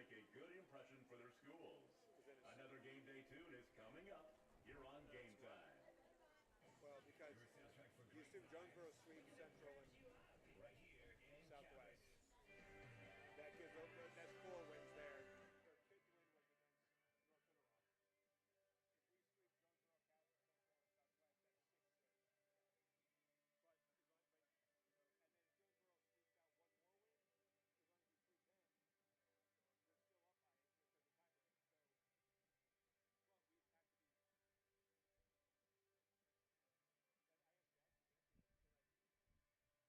make a good impression for their schools. Another game day tune is coming up here on Game Time. Well, because you assume Jonesboro sweeps Central and Southwest. That's 4 wins there. Their 5th win was against North Little Rock. If we sweep Jonesboro, Central, and Southwest, that's 6 wins. But and then if Jonesboro squeaks out 1 more win, as long as we sweep them, we're still up by 8 because of the tiebreak. So, but we have to be. I asked Jackie. Jackie was like,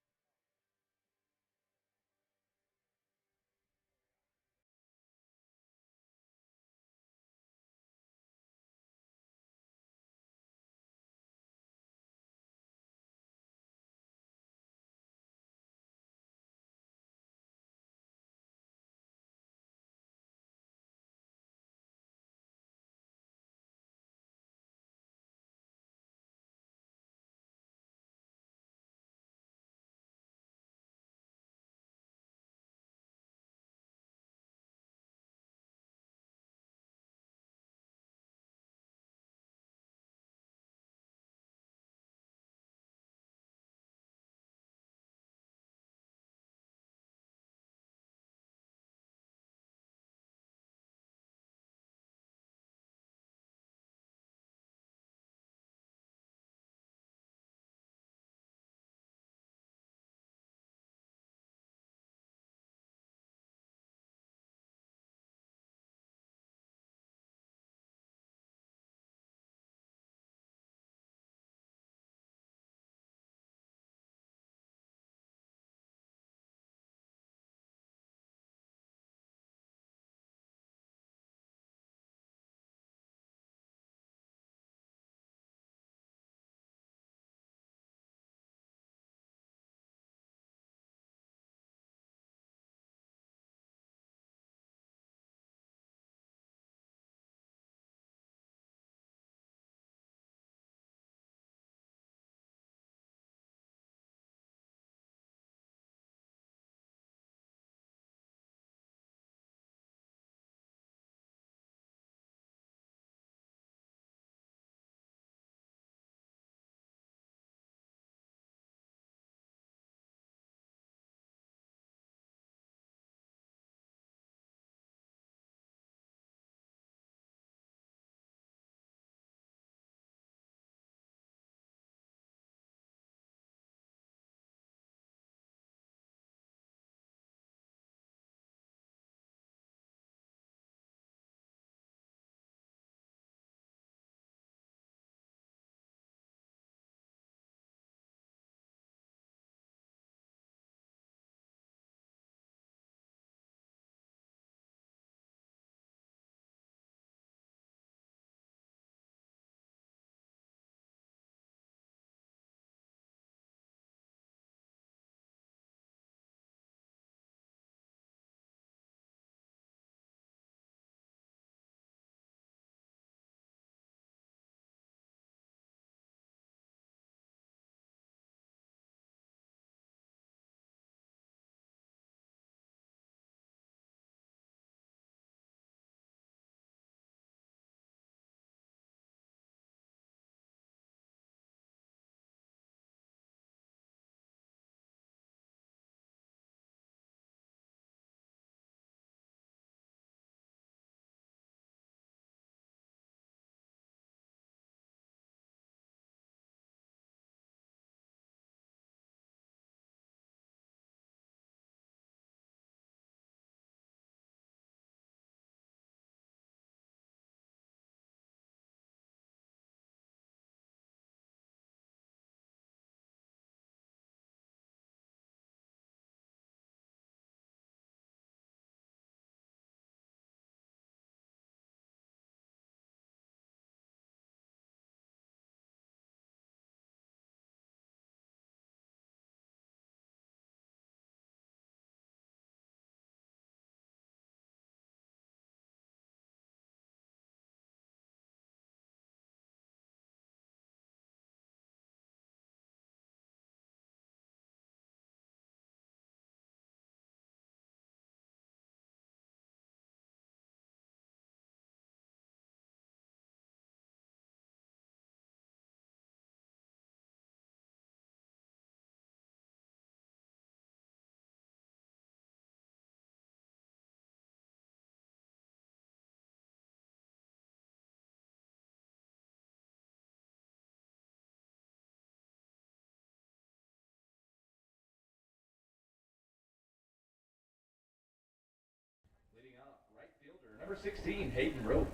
Number 16, Hayden Rope.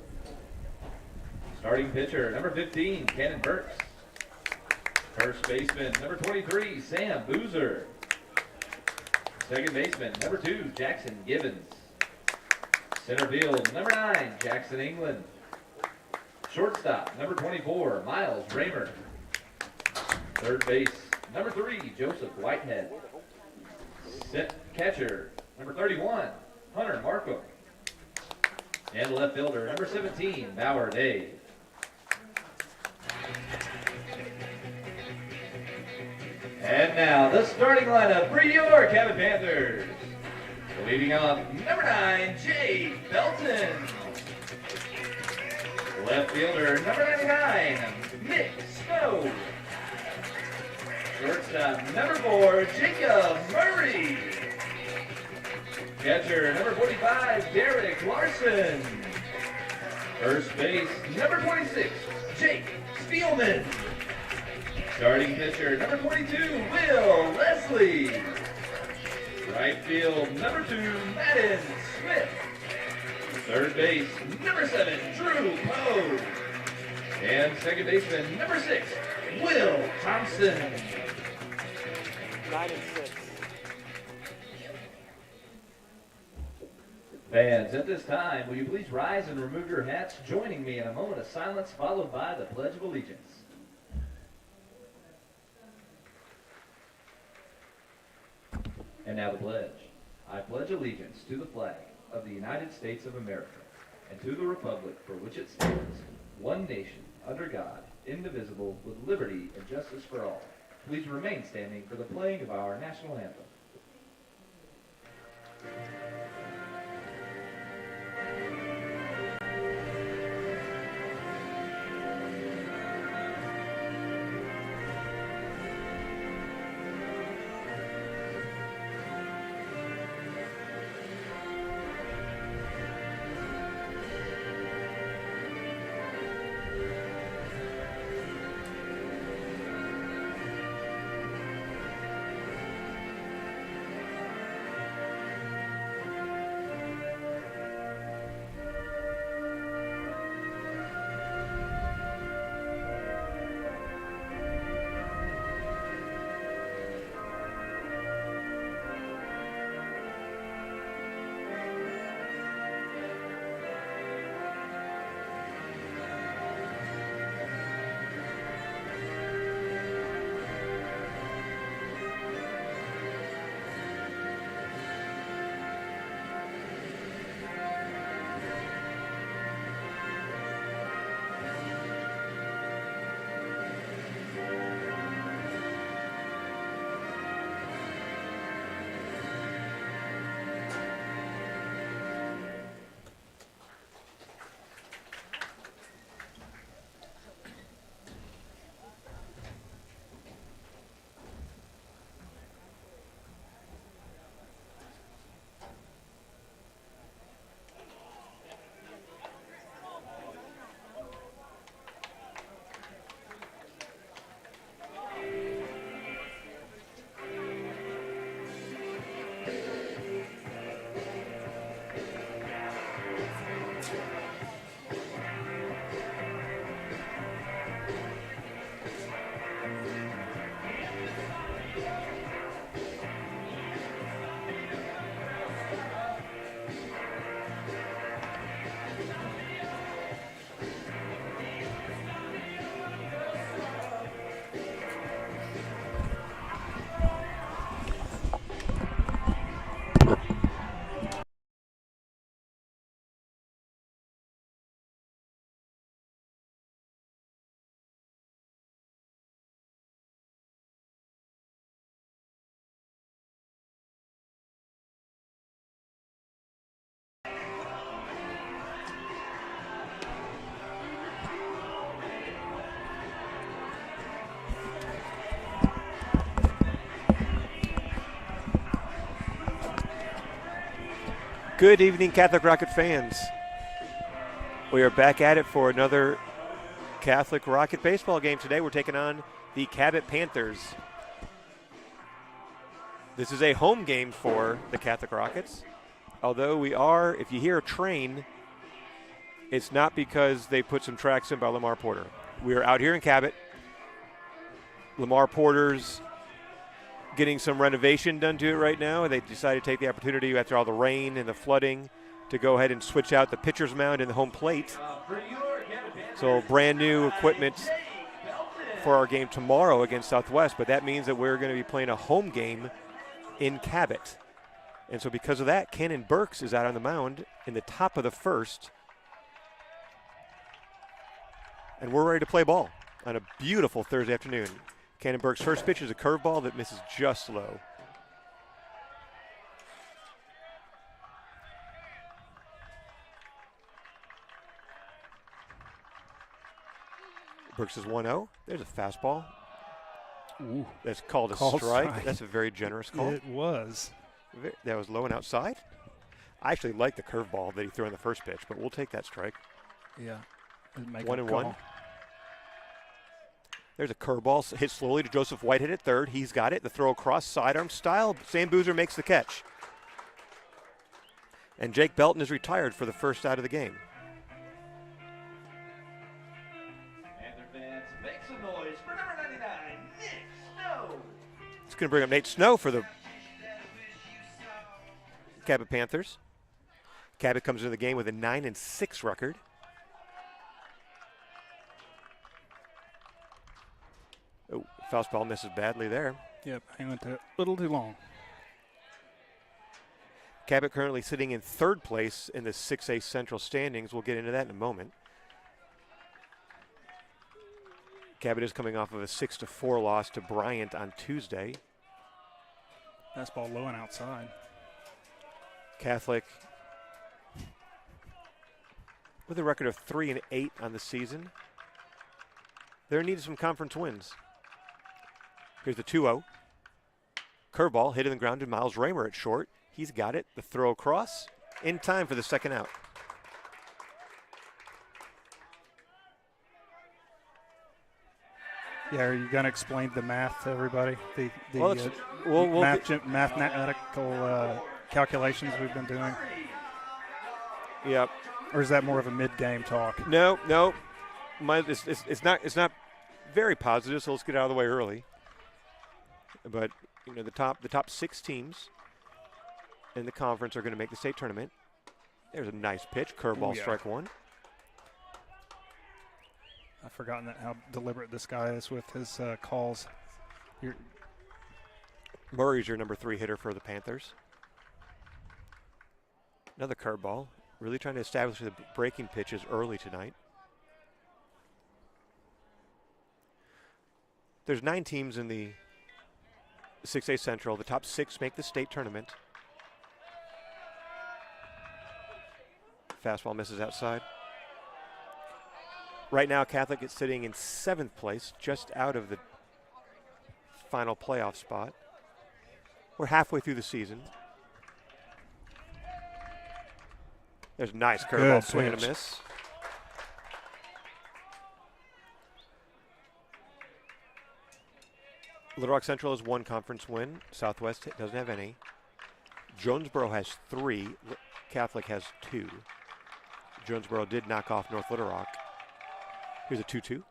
Starting pitcher, number 15, Cannon Burks. First baseman, number 23, Sam Boozer. Second baseman, number 2, Jackson Gibbons. Center field, number 9, Jackson England. Shortstop, number 24, Miles Raymer. Third base, number 3, Joseph Whitehead. Catcher, number 31, Hunter Markham. And left fielder, number 17, Bauer Dave. And now the starting lineup for your Cabot Panthers. Leading off, number 9, Jay Belton. Left fielder, number 99, Nick Snow. Shortstop, number 4, Jacob Murray. Catcher, number 45, Derek Larson. First base, number 26, Jake Spielman. Starting pitcher, number 22, Will Leslie. Right field, number 2, Madden Smith. Third base, number 7, Drew Poe. And second baseman, number 6, Will Thompson. 9 and 6. Fans, at this time, will you please rise and remove your hats, joining me in a moment of silence followed by the Pledge of Allegiance. And now the pledge. I pledge allegiance to the flag of the United States of America and to the republic for which it stands, one nation, under God, indivisible, with liberty and justice for all. Please remain standing for the playing of our national anthem. Good evening, Catholic Rocket fans. We are back at it for another Catholic Rocket baseball game today. We're taking on the Cabot Panthers. This is a home game for the Catholic Rockets. Although we are, if you hear a train, It's not because they put some tracks in by Lamar Porter. We are out here in Cabot. Lamar Porter's getting some renovation done to it right now. They decided to take the opportunity after all the rain and the flooding to go ahead and switch out the pitcher's mound and the home plate. So brand new equipment for our game tomorrow against Southwest, but that means that we're going to be playing a home game in Cabot. And so because of that, Cannon Burks is out on the mound in the top of the first. And we're ready to play ball on a beautiful Thursday afternoon. Cannon Burks' first pitch is a curveball that misses just low. Burks is 1-0. There's a fastball. Ooh, that's called a strike. That's a very generous call. It was. That was low and outside. I actually like the curveball that he threw in the first pitch, but we'll take that strike. Yeah. 1-1. There's a curveball hit slowly to Joseph Whitehead at third. He's got it. The throw across, sidearm style. Sam Boozer makes the catch. And Jake Belton is retired for the first out of the game. Panther fans, make some noise for number 99, Nick Snow. It's going to bring up Nate Snow for the Cabot Panthers. Cabot comes into the game with a 9-6 record. Oh, fastball misses badly there. Yep, he went a little too long. Cabot currently sitting in third place in the 6A Central standings. We'll get into that in a moment. Cabot is coming off of a 6-4 loss to Bryant on Tuesday. Fastball low and outside. Catholic with a record of 3-8 on the season. They're in need of some conference wins. Here's the 2-0. Curveball hit in the ground to Miles Raymer at short. He's got it. The throw across in time for the second out. Yeah, are you going to explain the math to everybody? The mathematical calculations we've been doing? Yep. Or is that more of a mid-game talk? No. It's not very positive, so let's get out of the way early. But you know, the top 6 teams in the conference are going to make the state tournament. There's a nice pitch, curveball, strike one. I've forgotten how deliberate this guy is with his calls. Murray's your number 3 hitter for the Panthers. Another curveball. Really trying to establish the breaking pitches early tonight. There's 9 teams in the 6A Central. The top 6 make the state tournament. Fastball misses outside. Right now, Catholic is sitting in 7th place, just out of the final playoff spot. We're halfway through the season. There's a nice curveball, swing and a miss. Little Rock Central has 1 conference win. Southwest doesn't have any. Jonesboro has 3. Catholic has 2. Jonesboro did knock off North Little Rock. Here's a 2-2.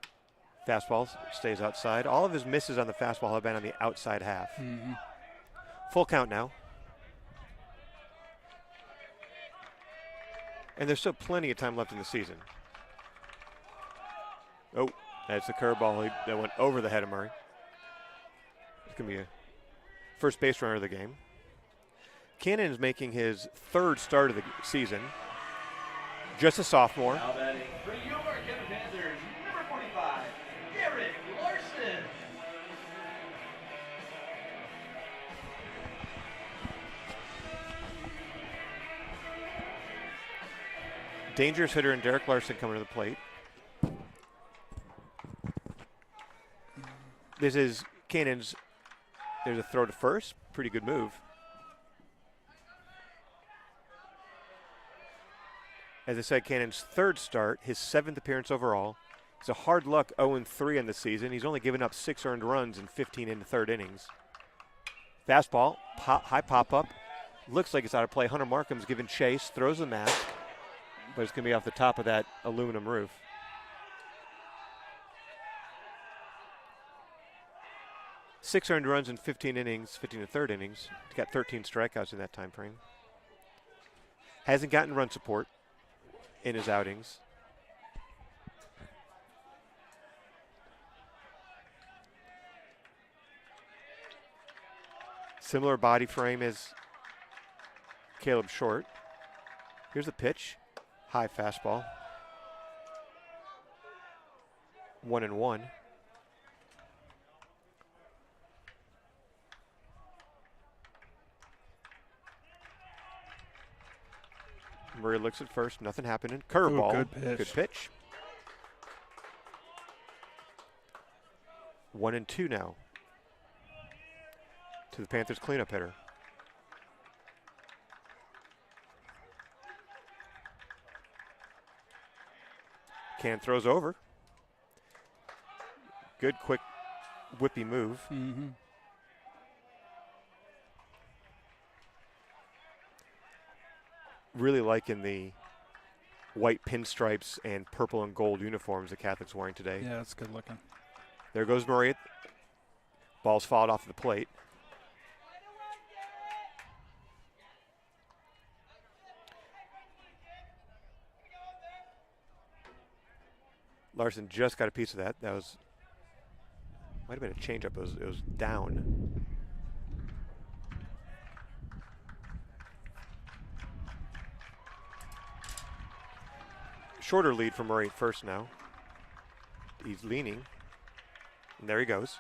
Fastball stays outside. All of his misses on the fastball have been on the outside half. Mm-hmm. Full count now. And there's still plenty of time left in the season. Oh, that's the curveball that went over the head of Murray. It's going to be a first base runner of the game. Cannon is making his 3rd start of the season. Just a sophomore. Now batting for your Cabot Panthers, number 45, Eric Larson. Dangerous hitter and Derek Larson coming to the plate. This is Cannon's. There's a throw to first. Pretty good move. As I said, Cannon's 3rd start, his 7th appearance overall. He's a hard luck 0-3 on the season. He's only given up 6 earned runs in 15 in the 3rd innings. Fastball, high pop-up. Looks like it's out of play. Hunter Markham's given chase, throws the mask. but it's going to be off the top of that aluminum roof. Six earned runs in 15 innings, 15 and third innings. He's got 13 strikeouts in that time frame. Hasn't gotten run support in his outings. Similar body frame as Caleb Short. Here's the pitch. High fastball. 1-1. Murray looks at first. Nothing happening. Curveball. Good pitch. Good pitch. 1-2 now. To the Panthers cleanup hitter. Cannon throws over. Good quick whippy move. Mm-hmm. Really liking the white pinstripes and purple and gold uniforms the Catholic's wearing today. Yeah, it's good looking. There goes Murray. Ball's fouled off the plate. Larson just got a piece of that. That was, might have been a changeup. It was down. Shorter lead for Murray at first now. He's leaning. And there he goes.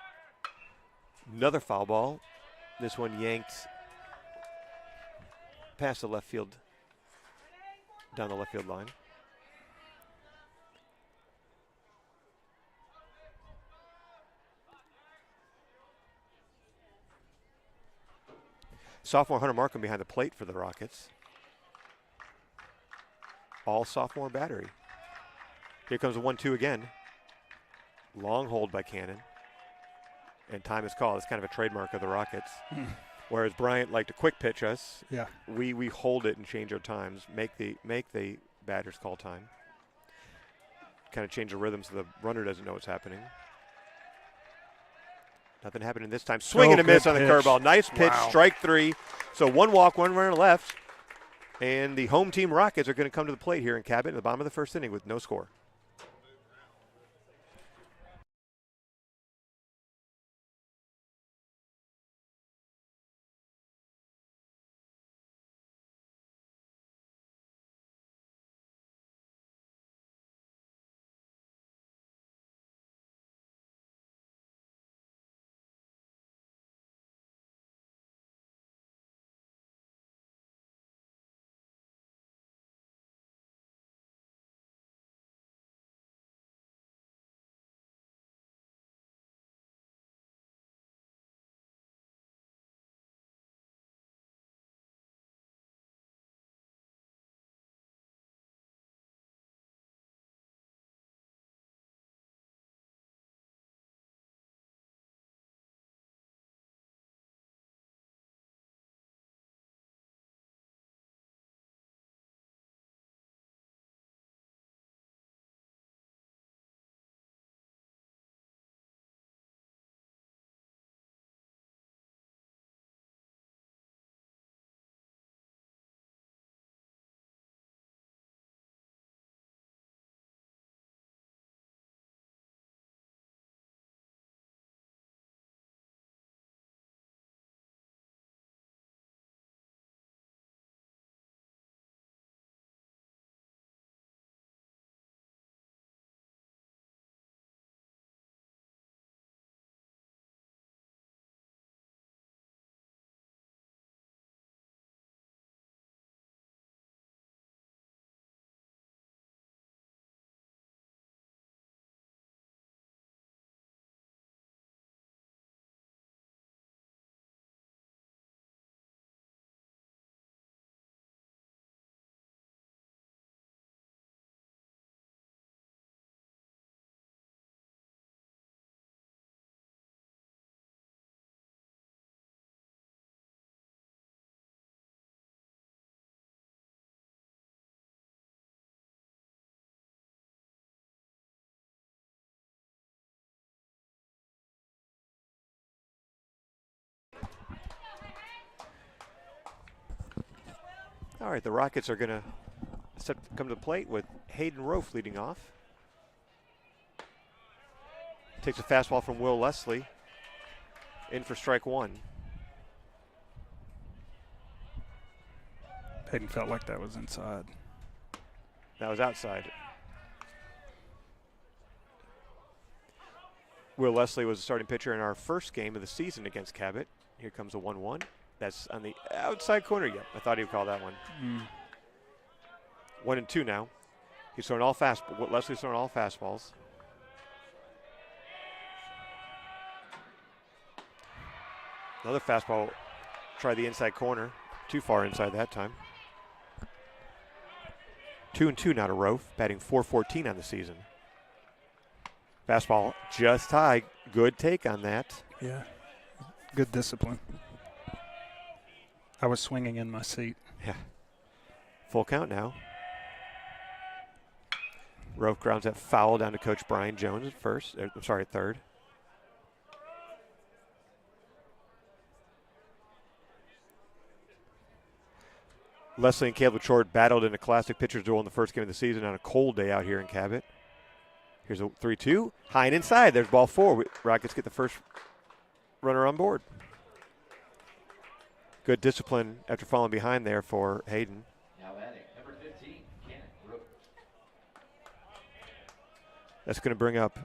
Another foul ball. This one yanked past the left field, down the left field line. Sophomore Hunter Markham behind the plate for the Rockets. All sophomore battery. Here comes a 1-2 again. Long hold by Cannon. And time is called. It's kind of a trademark of the Rockets. Whereas Bryant liked to quick pitch us. Yeah. We hold it and change our times. Make the batters call time. Kind of change the rhythm so the runner doesn't know what's happening. Nothing happening this time. Swing and a miss on the curveball. Nice pitch, Wow. strike three. So one walk, one runner left. And the home team Rockets are going to come to the plate here in Cabot in the bottom of the first inning with no score. All right, the Rockets are going to come to the plate with Hayden Rofe leading off. Takes a fastball from Will Leslie. In for strike one. Hayden felt like that was inside. That was outside. Will Leslie was the starting pitcher in our first game of the season against Cabot. Here comes a 1-1. That's on the outside corner. Yep, I thought he would call that one. 1-2 now. He's throwing all fastballs. Leslie's throwing all fastballs. Another fastball. Try the inside corner. Too far inside that time. 2-2 now to Rofe, batting .414 on the season. Fastball just high. Good take on that. Yeah. Good discipline. I was swinging in my seat. Yeah. Full count now. Rofe grounds that foul down to Coach Brian Jones at first. At third. Leslie and Caleb Short battled in a classic pitcher's duel in the first game of the season on a cold day out here in Cabot. Here's a 3-2. High and inside. There's ball four. Rockets get the first runner on board. Good discipline after falling behind there for Hayden. Now batting, number 15, Cannon Rope. That's going to bring up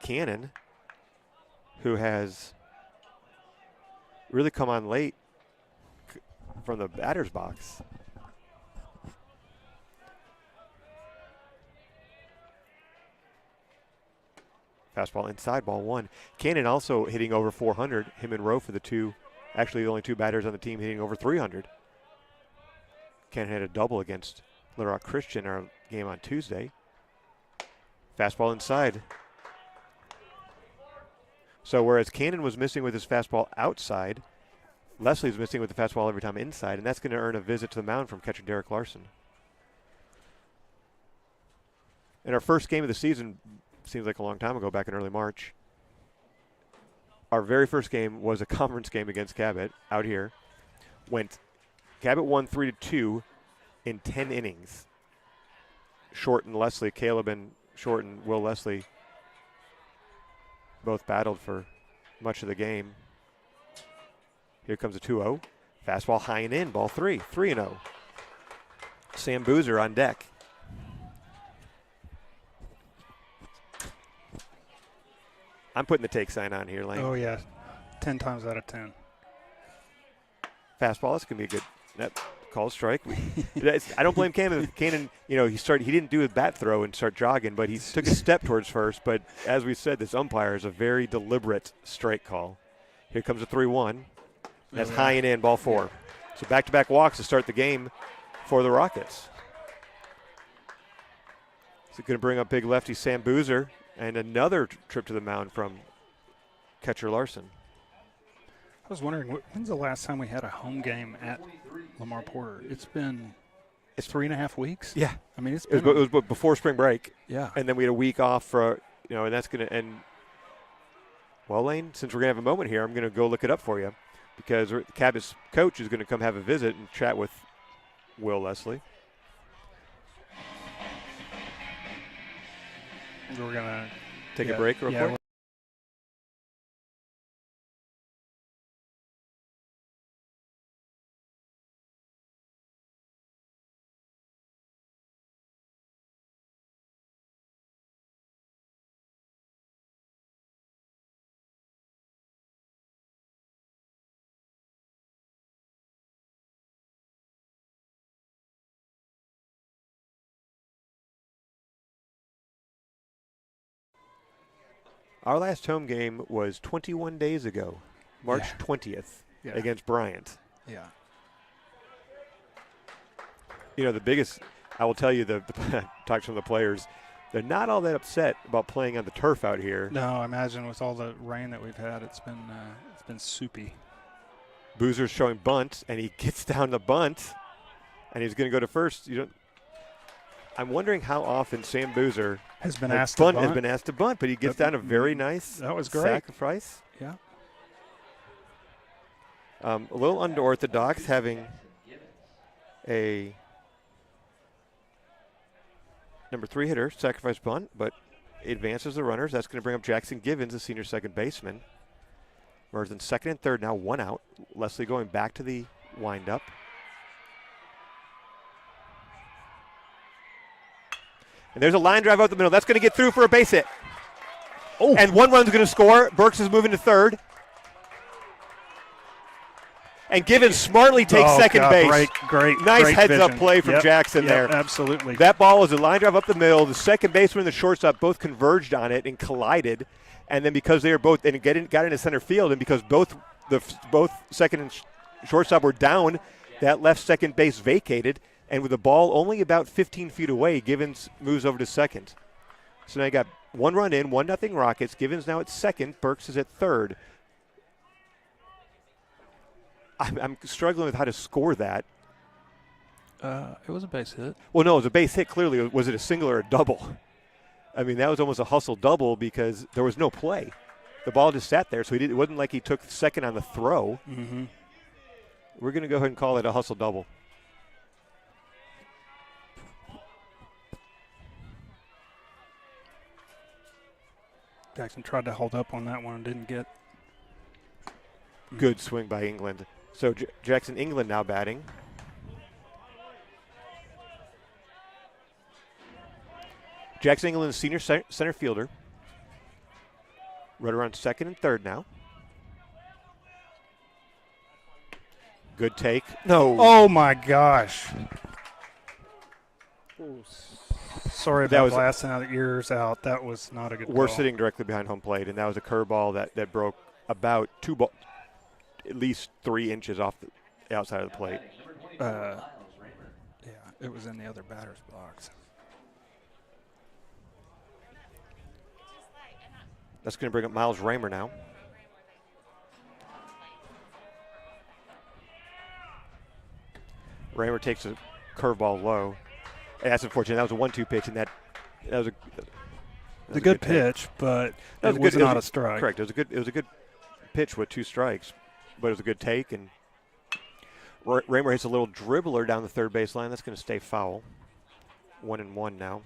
Cannon, who has really come on late from the batter's box. Fastball inside, ball one. Cannon also hitting over 400. Him and Rowe for the only two batters on the team hitting over 300. Cannon had a double against Little Rock Christian, our game on Tuesday. Fastball inside. So whereas Cannon was missing with his fastball outside, Leslie's missing with the fastball every time inside, and that's going to earn a visit to the mound from catcher Derek Larson. In our first game of the season, seems like a long time ago, back in early March, our very first game was a conference game against Cabot out here. Cabot won 3-2 in 10 innings. Short and Leslie, Caleb and Short and Will Leslie both battled for much of the game. Here comes a 2-0. Fastball high and in, ball three, 3-0. Sam Boozer on deck. I'm putting the take sign on here, Lane. Oh, yeah. 10 times out of 10. Fastball, this can be a good call strike. I don't blame Cannon. Cannon, he didn't do a bat throw and start jogging, but he took a step towards first. But as we said, this umpire is a very deliberate strike call. Here comes a 3-1. That's high and in, ball four. So back-to-back walks to start the game for the Rockets. So going to bring up big lefty Sam Boozer, and another trip to the mound from catcher Larson. I was wondering, when's the last time we had a home game at Lamar Porter? It's 3.5 weeks? Yeah. I mean, it was before spring break. Yeah. And then we had a week off for, and that's going to end. Well, Lane, since we're going to have a moment here, I'm going to go look it up for you, because Cabot's coach is going to come have a visit and chat with Will Leslie. We're going to take a break real quick. Our last home game was 21 days ago, March 20th, against Bryant. Yeah. The biggest, I will tell you, talk to some of the players, they're not all that upset about playing on the turf out here. No, I imagine with all the rain that we've had, it's been soupy. Boozer's showing bunt, and he gets down the bunt, and he's going to go to first. I'm wondering how often Sam Boozer has been asked to bunt, but he gets down a very nice sacrifice. Yeah. A little unorthodox, having a number 3 hitter, sacrifice bunt, but advances the runners. That's going to bring up Jackson Givens, the senior second baseman. Runners in second and third now, 1 out. Leslie going back to the windup. And there's a line drive out the middle. That's going to get through for a base hit. Oh. And 1 run's going to score. Burks is moving to third. And Givens smartly takes second base. Great. Nice great heads-up vision. play from Yep, Jackson yep, there. Absolutely. That ball was a line drive up the middle. The second baseman and the shortstop both converged on it and collided. And then because they were both and got into center field, and because both second and shortstop were down, that left second base vacated. And with the ball only about 15 feet away, Givens moves over to second. So now you got 1 run in, 1-0 Rockets. Givens now at second. Burks is at third. I'm struggling with how to score that. It was a base hit. Well, no, it was a base hit, clearly. Was it a single or a double? I mean, that was almost a hustle double because there was no play. The ball just sat there, so it wasn't like he took second on the throw. Mm-hmm. We're going to go ahead and call it a hustle double. Jackson tried to hold up on that one and didn't get. Good swing by England. So Jackson England now batting. Jackson England is senior center fielder. Runner on second and third now. Good take. No. Oh, my gosh. Sorry about blasting out the ears out. That was not a good We're call. sitting directly behind home plate, and that was a curveball that broke about at least 3 inches off the outside of the plate. Yeah, it was in the other batter's box. That's going to bring up Miles Raymer now. Raymer takes a curveball low. And that's unfortunate. That was a 1-2 pitch, and that was a good pitch, but it was not a strike. Correct. It was a good pitch with 2 strikes, but it was a good take. And Raymer hits a little dribbler down the third base line. That's going to stay foul. 1-1 now.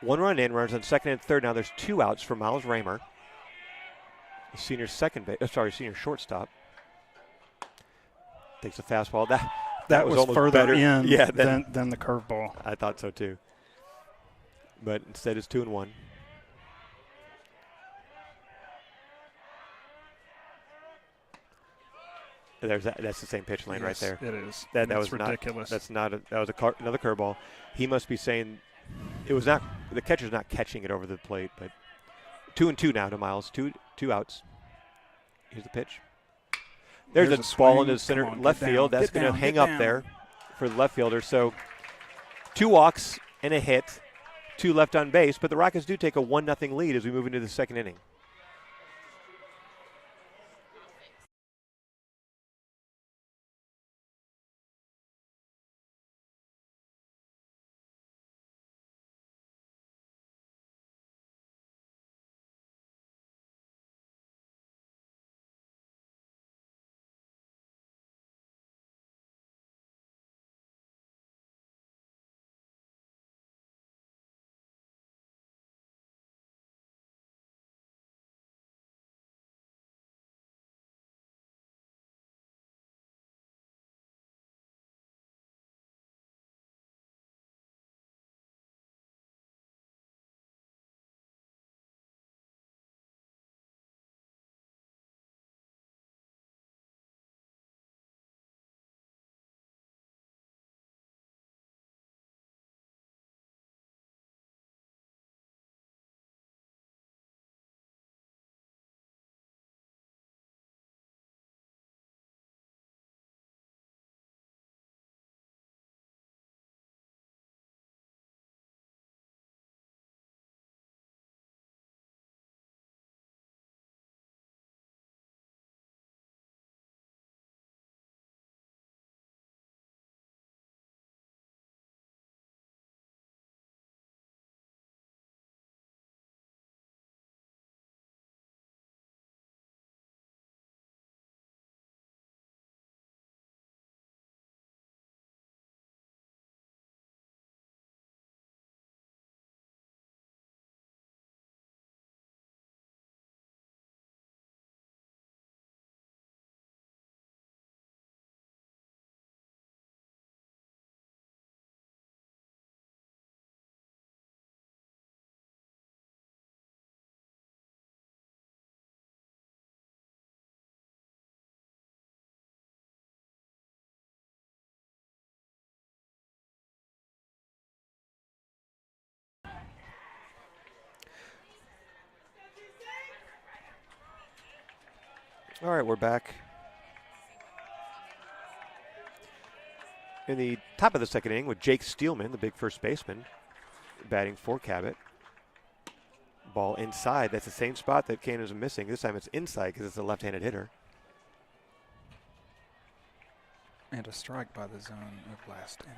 One run in, runners on second and third. Now there's 2 outs for Miles Raymer, senior senior shortstop. Takes a fastball. That was further better in than the curveball. I thought so too. But instead it's 2-1. That's the same pitch lane right there. It is. That was ridiculous. That was another curveball. He must be saying it was not. The catcher's not catching it over the plate, but 2-2 now to Miles. Two outs. Here's the pitch. There's a ball into center left field. That's going to hang up there for the left fielder. So 2 walks and a hit, 2 left on base. But the Rockets do take a 1-0 lead as we move into the second inning. All right, we're back. In the top of the second inning with Jake Steelman, the big first baseman, batting for Cabot. Ball inside. That's the same spot that Cannon's missing. This time it's inside because it's a left-handed hitter. And a strike by the zone of last inning.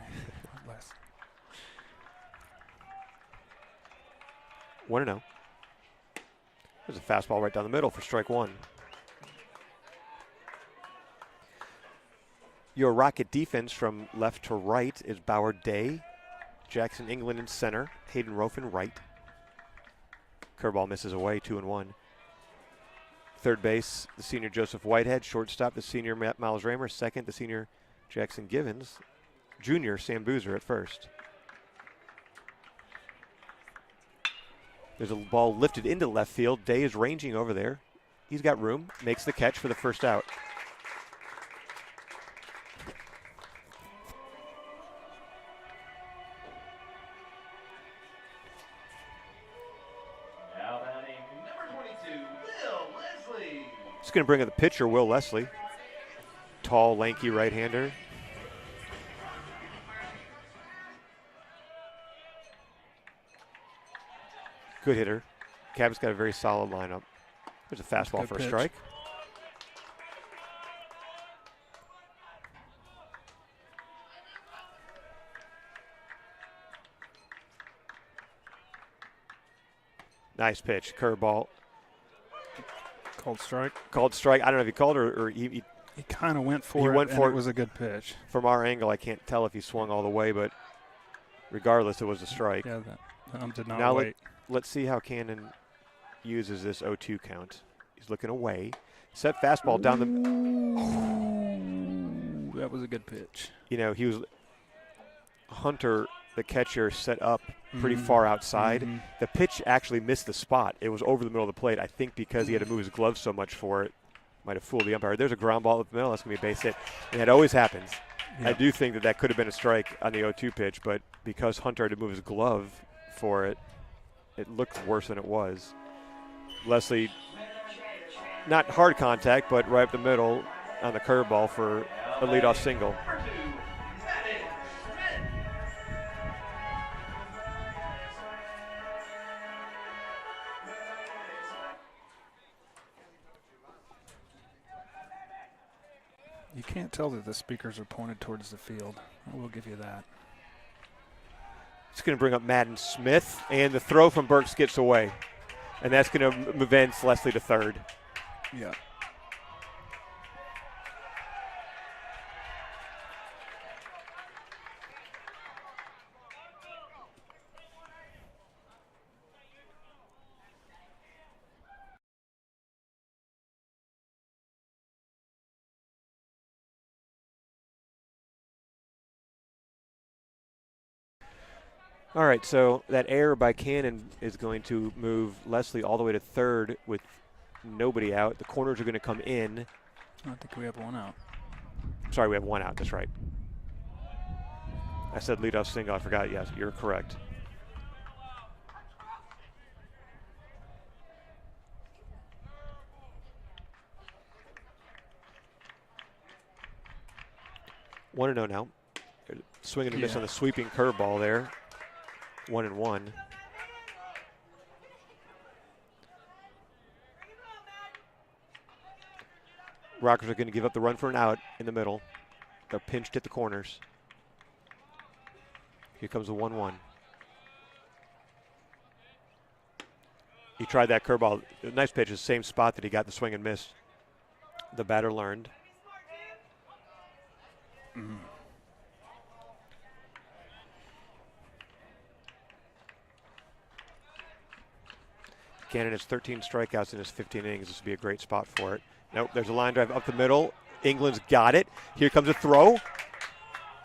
1-0. There's a fastball right down the middle for strike one. Your Rocket defense from left to right is Bauer Day, Jackson England in center, Hayden Rofe in right. Curveball misses away, 2-1. Third base, the senior Joseph Whitehead. Shortstop, the senior Miles Raymer. Second, the senior Jackson Givens. Junior Sam Boozer at first. There's a ball lifted into left field. Day is ranging over there. He's got room, makes the catch for the first out. Now batting number 22, Will Leslie. It's going to bring up the pitcher, Will Leslie. Tall, lanky right-hander. Good hitter. Cabot's got a very solid lineup. There's a fastball for a strike. Nice pitch, curveball. Called strike. Called strike. I don't know if he called or he kind of went for it, and it was a good pitch. From our angle, I can't tell if he swung all the way, but regardless, it was a strike. Yeah, that did not now wait. Let's see how Cannon uses this 0-2 count. He's looking away. Set fastball down the. That was a good pitch. You know, he was Hunter, the catcher, set up pretty far outside. The pitch actually missed the spot. It was over the middle of the plate. I think because he had to move his glove so much for it, might have fooled the umpire. There's a ground ball up the middle. That's going to be a base hit. And that always happens. Yeah. I do think that could have been a strike on the 0-2 pitch, but because Hunter had to move his glove for it, it looked worse than it was. Leslie, not hard contact, but right up the middle on the curveball for a leadoff single. You can't tell that the speakers are pointed towards the field. I will give you that. It's going to bring up Madden Smith, and the throw from Burks gets away. And that's going to advance Leslie to third. Yeah. All right, so that error by Cannon is going to move Leslie all the way to third with nobody out. The corners are going to come in. I think we have one out. Sorry, we have one out. That's right. I said leadoff single. I forgot. Yes, you're correct. One and 0 now. Swinging and miss on the sweeping curveball there. 1-1. Rockers are going to give up the run for an out in the middle. They're pinched at the corners. Here comes the 1-1. He tried that curveball. Nice pitch, the same spot that he got the swing and miss. The batter learned. Cannon has 13 strikeouts in his 15 innings. This would be a great spot for it. Nope, there's a line drive up the middle. England's got it. Here comes a throw.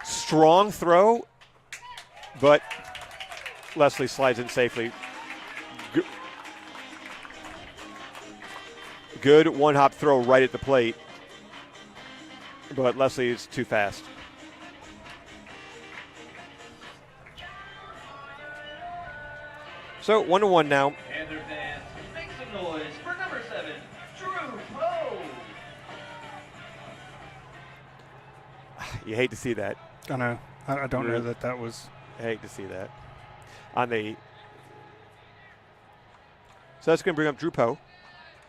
Strong throw, but Leslie slides in safely. Good one-hop throw right at the plate, but Leslie is too fast. So 1-1 now. And their fans, make some noise for number 7, Drew Poe. You hate to see that. I know. I don't know that was. I hate to see that. So that's going to bring up Drew Poe,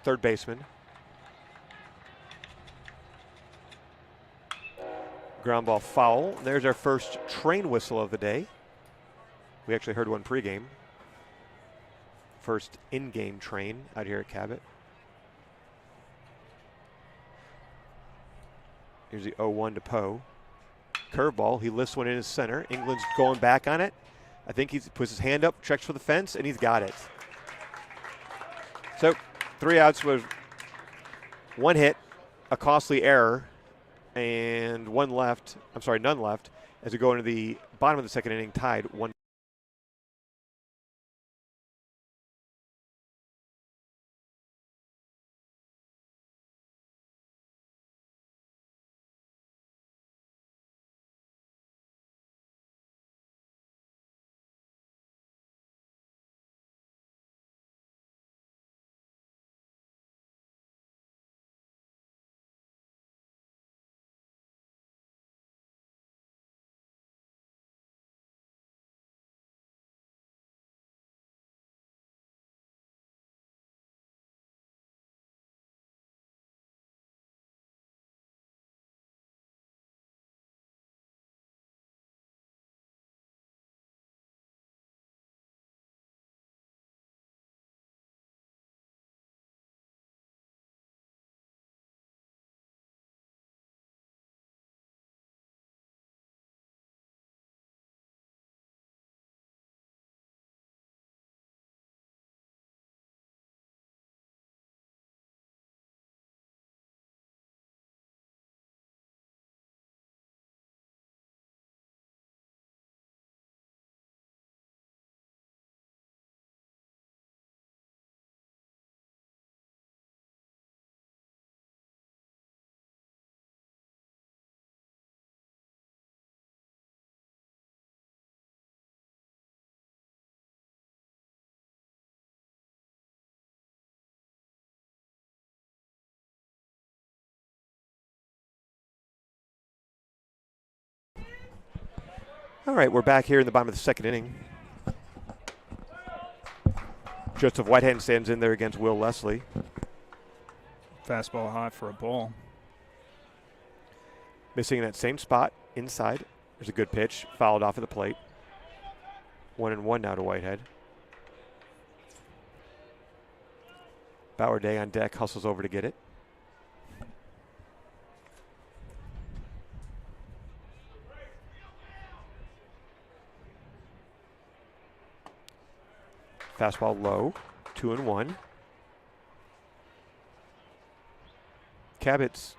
third baseman. Ground ball foul. There's our first train whistle of the day. We actually heard one pregame. First in-game train out here at Cabot. Here's the 0-1 to Poe. Curveball. He lifts one in his center. England's going back on it. I think he puts his hand up, checks for the fence, and he's got it. So 3 outs with 1 hit, a costly error, and none left as we go into the bottom of the second inning, tied 1. All right, we're back here in the bottom of the second inning. Joseph Whitehead stands in there against Will Leslie. Fastball high for a ball. Missing in that same spot inside. There's a good pitch, fouled off at the plate. 1-1 now to Whitehead. Bauer Day on deck, hustles over to get it. Fastball low, 2-1. Cabot's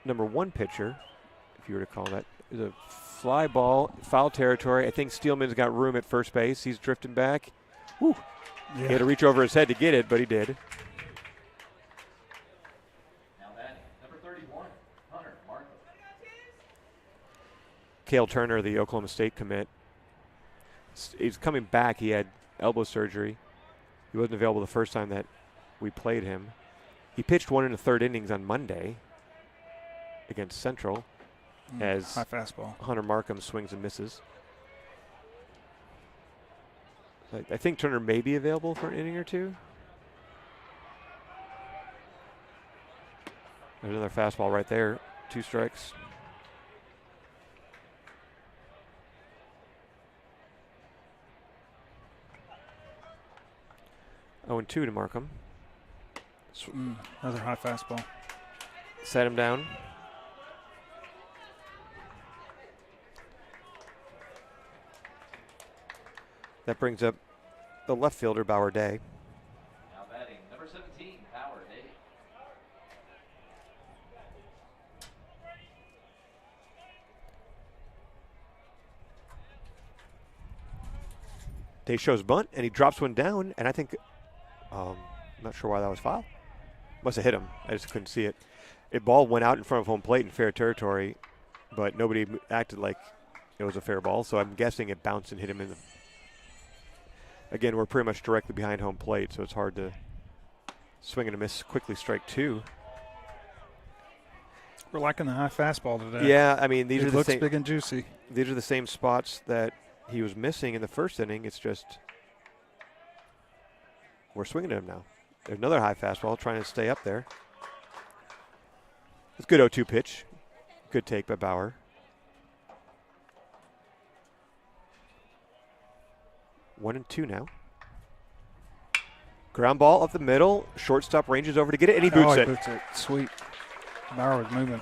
number 1 pitcher, if you were to call that, is a fly ball, foul territory. I think Steelman's got room at first base. He's drifting back. Woo. Yeah. He had to reach over his head to get it, but he did. Now batting, number 31, Hunter Markham. Cale Turner, the Oklahoma State commit. He's coming back. He had elbow surgery. He wasn't available the first time that we played him. He pitched 1 1/3 innings on Monday against Central as high fastball. Hunter Markham swings and misses. I think Turner may be available for an inning or two. There's another fastball right there. 2 strikes. Oh, and 2 to Markham. Another high fastball. Set him down. That brings up the left fielder, Bauer Day. Now batting, number 17, Bauer Day. Day shows bunt, and he drops one down, and I think, I'm not sure why that was foul. Must have hit him. I just couldn't see it. A ball went out in front of home plate in fair territory, but nobody acted like it was a fair ball, so I'm guessing it bounced and hit him in the. Again, we're pretty much directly behind home plate, so it's hard to swing and a miss, quickly strike 2. We're liking the high fastball today. Yeah, I mean these It are the looks same. big and juicy. These are the same spots that he was missing in the first inning. It's just we're swinging at him now. There's another high fastball trying to stay up there. It's a good 0-2 pitch. Good take by Bauer. 1-2 now. Ground ball up the middle. Shortstop ranges over to get it, and he boots it. Boots it. Sweet. Bauer was moving.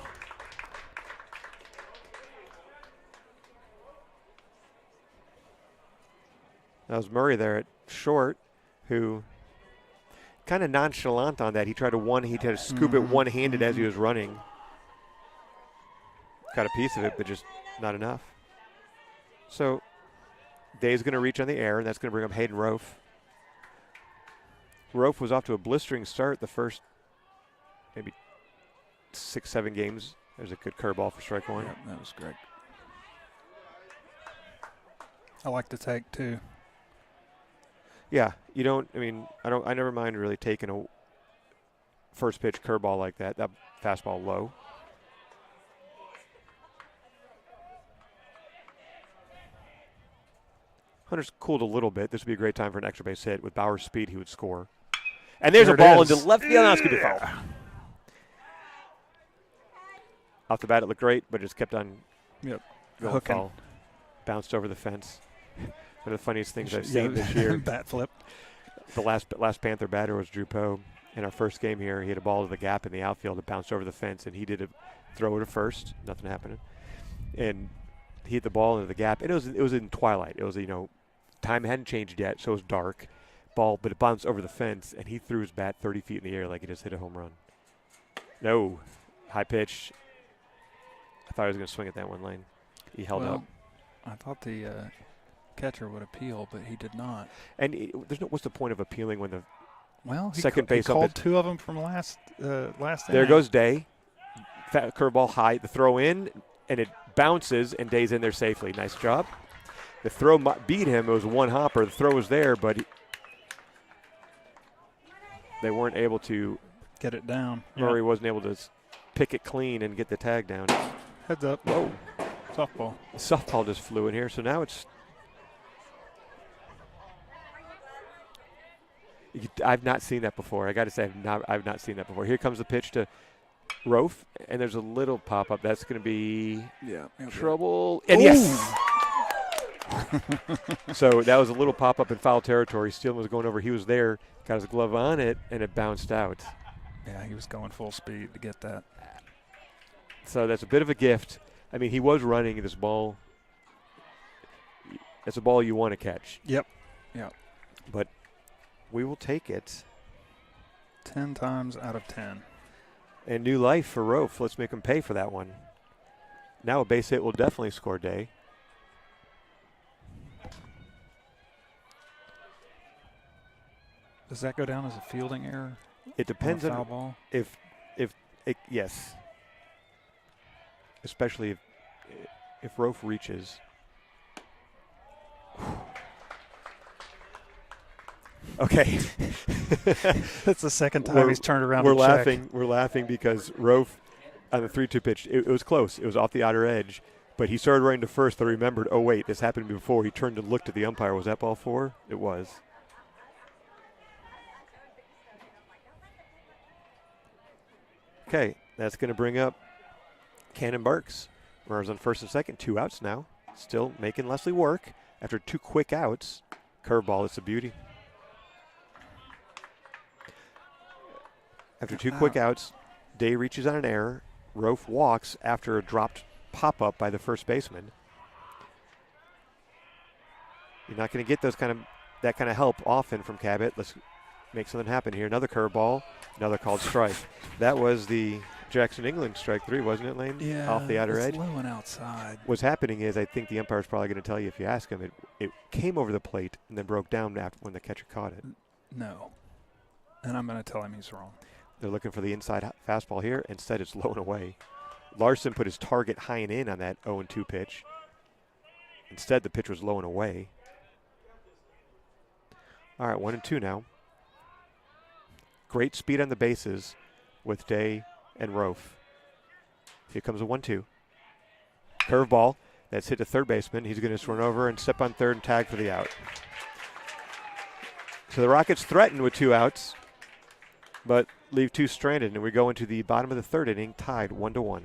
That was Murray there at short, who kind of nonchalant on that. He tried to scoop it one-handed as he was running. Got a piece of it, but just not enough. So Day's going to reach on the air, and that's going to bring up Hayden Rofe. Rofe was off to a blistering start the first maybe 6-7 games. There's a good curveball for strike one. Yep, that was great. I like the take too. Yeah, you don't. I mean, I never mind really taking a first pitch curveball like that. That fastball low. Hunter's cooled a little bit. This would be a great time for an extra base hit. With Bauer's speed, he would score. And there's There a ball it is. into left field. That's going to be foul. Off the bat, it looked great, but just kept on Yep. going Hooking. foul. Bounced over the fence. One of the funniest things I've seen this year. Bat flip. The last Panther batter was Drew Poe. In our first game here, he hit a ball to the gap in the outfield. It bounced over the fence, and he did a throw to first. Nothing happening. And he hit the ball into the gap. And it was in twilight. It was, time hadn't changed yet, so it was dark. Ball, but it bounced over the fence, and he threw his bat 30 feet in the air like he just hit a home run. No. High pitch. I thought he was going to swing at that one lane. He held up. I thought the catcher would appeal, but he did not. And what's the point of appealing when the He second base called up two of them from last there inning. goes Day. Fat curveball high. The throw in, and it bounces, and Day's in there safely. Nice job. The throw beat him. It was one hopper. The throw was there, but they weren't able to. Get it down. Murray wasn't able to pick it clean and get the tag down. Heads up. Whoa. Softball. The softball just flew in here, so now it's. I've not seen that before. I got to say, I've not seen that before. Here comes the pitch to Rofe, and there's a little pop up. That's going to be trouble. And yes. So that was a little pop up in foul territory. Steele was going over. He was there, got his glove on it, and it bounced out. Yeah, he was going full speed to get that. So that's a bit of a gift. I mean, he was running this ball. It's a ball you want to catch. Yep. But we will take it. 10 times out of 10. And new life for Rofe. Let's make him pay for that one. Now a base hit will definitely score Day. Does that go down as a fielding error? It depends on a on foul ball? if yes. Especially if Rofe reaches. Okay. That's the second time he's turned around. We're to check. laughing. We're laughing because Rofe on the 3-2 pitch, it was close. It was off the outer edge, but he started running to first. Then remembered, oh wait, this happened before. He turned and looked at the umpire. Was that ball four? It was. Okay, that's going to bring up Cannon Burks. Runners on first and second, 2 outs now. Still making Leslie work after 2 quick outs. Curveball, it's a beauty. After 2 quick outs, Day reaches on an error. Rofe walks after a dropped pop-up by the first baseman. You're not going to get that kind of help often from Cabot. Let's make something happen here. Another curveball, another called strike. That was the Jackson England strike 3, wasn't it, Lane? Yeah, off the outer edge. Low and outside. What's happening is I think the umpire's probably going to tell you if you ask him. It came over the plate and then broke down after when the catcher caught it. No. And I'm going to tell him he's wrong. They're looking for the inside fastball here. Instead, it's low and away. Larson put his target high and in on that 0-2 pitch. Instead, the pitch was low and away. All right, 1-2 now. Great speed on the bases with Day and Rofe. Here comes a 1-2. Curveball. That's hit to third baseman. He's going to run over and step on third and tag for the out. So the Rockets threaten with 2 outs, but leave 2 stranded, and we go into the bottom of the third inning, tied 1-1.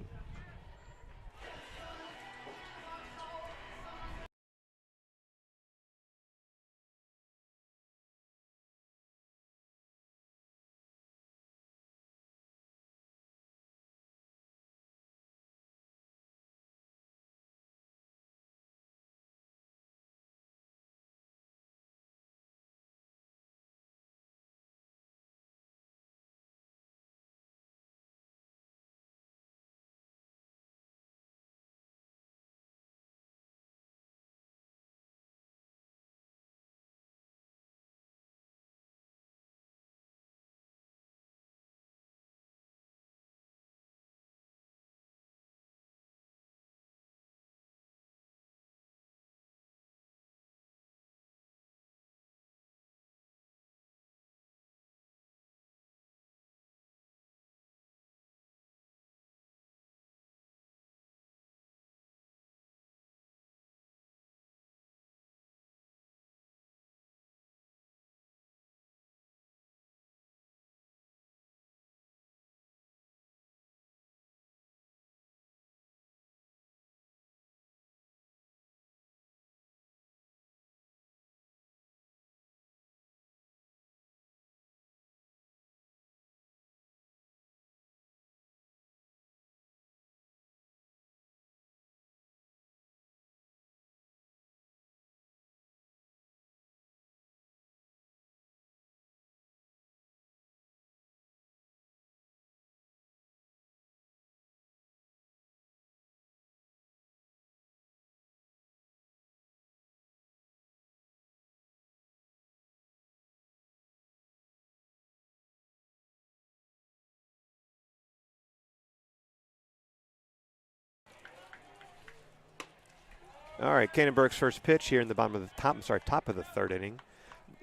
All right, Cannonberg's first pitch here in the top of the third inning.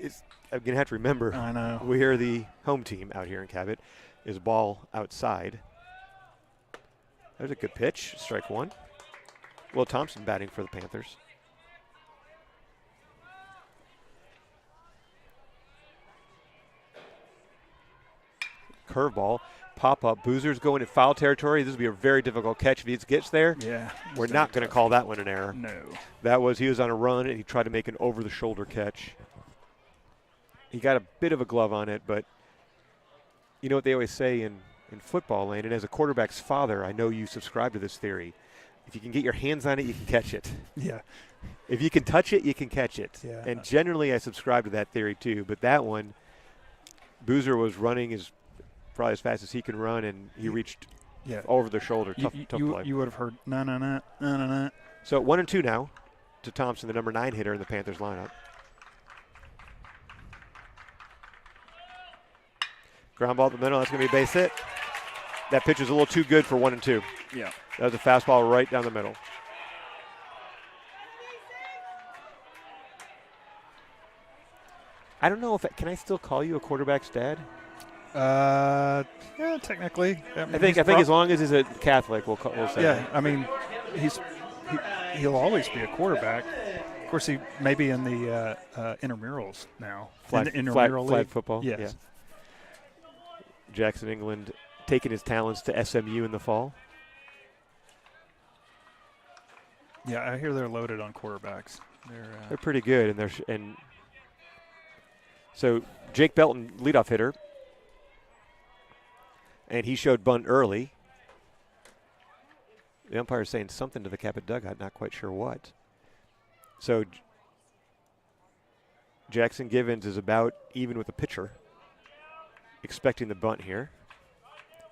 I'm going to have to remember, I know. we are the home team out here in Cabot. Is ball outside. There's a good pitch, strike 1. Will Thompson batting for the Panthers. Curveball, pop up. Boozer's going in foul territory. This will be a very difficult catch if he gets there. Yeah. We're not going to call that one an error. No. He was on a run and he tried to make an over the shoulder catch. He got a bit of a glove on it, but you know what they always say in football land, and as a quarterback's father, I know you subscribe to this theory. If you can get your hands on it, you can catch it. Yeah. If you can touch it, you can catch it. Yeah. And generally I subscribe to that theory too, but that one, Boozer was running probably as fast as he can run, and he reached over the shoulder. Tough play. You would have heard na. So 1-2 now to Thompson, the number 9 hitter in the Panthers lineup. Ground ball to the middle. That's going to be a base hit. That pitch is a little too good for 1-2. Yeah. That was a fastball right down the middle. I don't know can I still call you a quarterback's dad? Yeah, technically. I think as long as he's a Catholic, we'll say. Yeah, I mean, he'll always be a quarterback. Of course, he may be in the intramurals now. Flag football. Yes. Yeah. Jackson, England, taking his talents to SMU in the fall. Yeah, I hear they're loaded on quarterbacks. They're pretty good, and so Jake Belton, leadoff hitter, and he showed bunt early. The umpire is saying something to the Cabot dugout, not quite sure what. So Jackson Givens is about even with the pitcher, expecting the bunt here.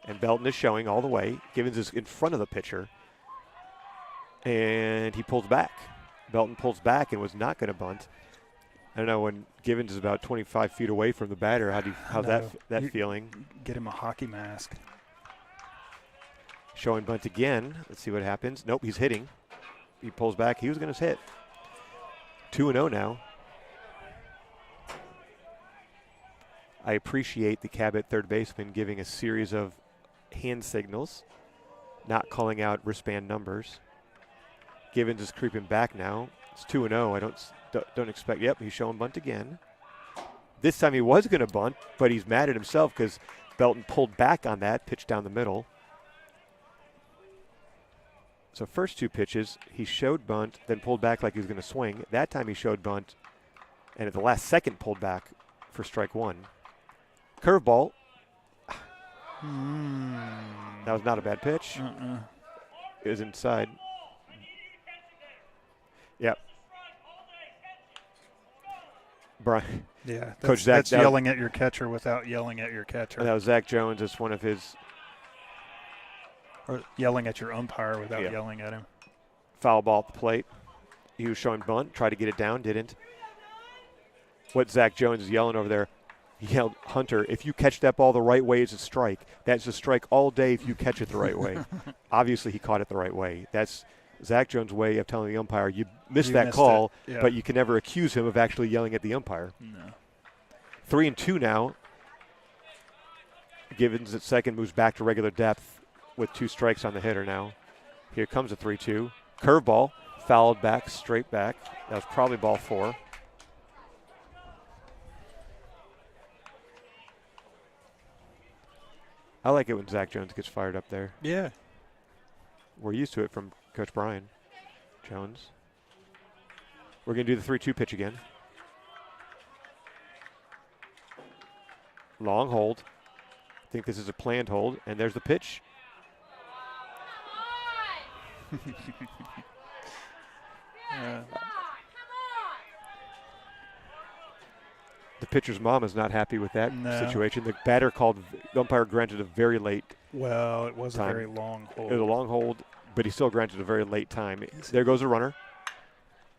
And Belton is showing all the way. Givens is in front of the pitcher. And he pulls back. Belton pulls back and was not going to bunt. I don't know, when Givens is about 25 feet away from the batter, how's that feeling? Get him a hockey mask. Showing bunt again. Let's see what happens. Nope, he's hitting. He pulls back. He was going to hit. 2-0 now. I appreciate the Cabot third baseman giving a series of hand signals. not calling out wristband numbers. Givens is creeping back now. It's 2-0. I don't expect. Yep, he's showing bunt again. This time he was going to bunt, but he's mad at himself because Belton pulled back on that pitch down the middle. So first 2 pitches, he showed bunt, then pulled back like he was going to swing. That time he showed bunt, and at the last second pulled back for strike 1. Curveball. That was not a bad pitch. It was inside. Yep. Brian. Yeah, Coach Zach. That's yelling at your catcher without yelling at your catcher. That was Zach Jones. It's one of his. Or yelling at your umpire without yelling at him. Foul ball at the plate. He was showing bunt, tried to get it down, didn't. What Zach Jones is yelling over there, he yelled, Hunter, if you catch that ball the right way, it's a strike. That's a strike all day if you catch it the right way. Obviously, he caught it the right way. That's Zach Jones' way of telling the umpire, you missed that call, but you can never accuse him of actually yelling at the umpire. No. 3-2 now. Givens at second moves back to regular depth with 2 strikes on the hitter now. Here comes a 3-2. Curveball, fouled back, straight back. That was probably ball 4. I like it when Zach Jones gets fired up there. Yeah. We're used to it from Coach Brian Jones. We're going to do the 3-2 pitch again. Long hold. I think this is a planned hold, and there's the pitch. The pitcher's mom is not happy with that situation. The umpire granted a very late. Well, it was time. a very long hold. It was a long hold, but he still granted a very late time. There goes a runner.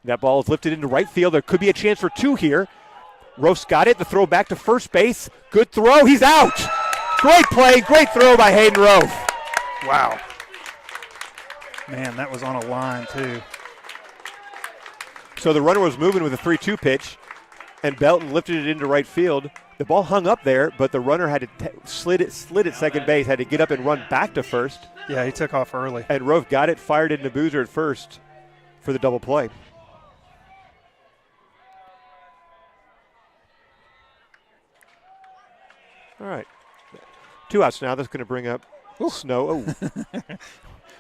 That ball is lifted into right field. There could be a chance for 2 here. Roast got it. The throw back to first base. Good throw. He's out. Great play. Great throw by Hayden Rowe. Wow. Man, that was on a line, too. So the runner was moving with a 3-2 pitch, and Belton lifted it into right field. The ball hung up there, but the runner had to slid at second base, had to get up and run back to first. Yeah, he took off early. And Rove got it, fired it into Boozer at first for the double play. All right. 2 outs now. That's going to bring up Snow. Oh.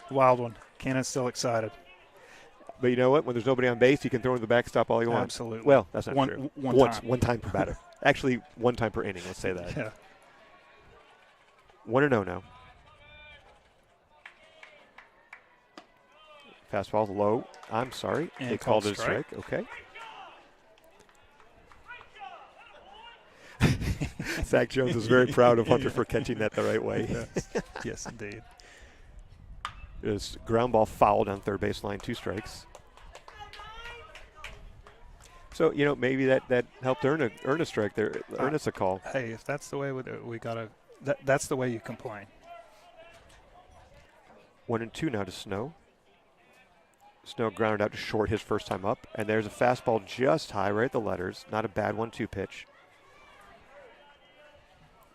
Wild one. Cannon's still excited. But you know what? When there's nobody on base, you can throw in the backstop all you want. Absolutely. Well, that's not true. One time per batter. Actually, 1 time per inning. Let's say that. Yeah. 1-0 now. Fastball low. I'm sorry. And they called it a strike. Okay. Zach Jones is very proud of Hunter for catching that the right way. Yes, yes indeed. It was ground ball fouled on third baseline, 2 strikes. So, you know, maybe that helped earn a strike there, earn us a call. Hey, if that's the way we got to that's the way you complain. 1-2 now to Snow. Snow grounded out to short his first time up, and there's a fastball just high right at the letters. Not a bad 1-2 pitch.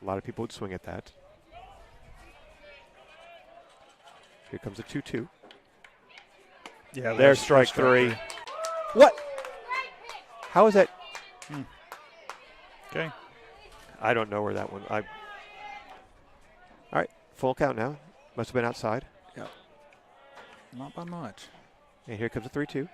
A lot of people would swing at that. Here comes a 2-2. Yeah, there's strike 3. What? How is that? Okay. I don't know where that one. All right, full count now. Must have been outside. Yep. Not by much. And here comes a 3-2.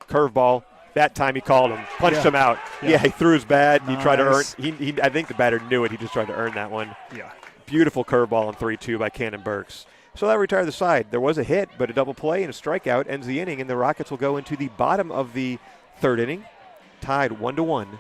Curveball. That time he called him, punched him out. Yeah, he threw his bat. Nice. He tried to earn. He I think the batter knew it. He just tried to earn that one. Yeah. Beautiful curveball on 3-2 by Cannon Burks. So that retired the side. There was a hit, but a double play and a strikeout ends the inning, and the Rockets will go into the bottom of the 3rd inning, tied 1-1.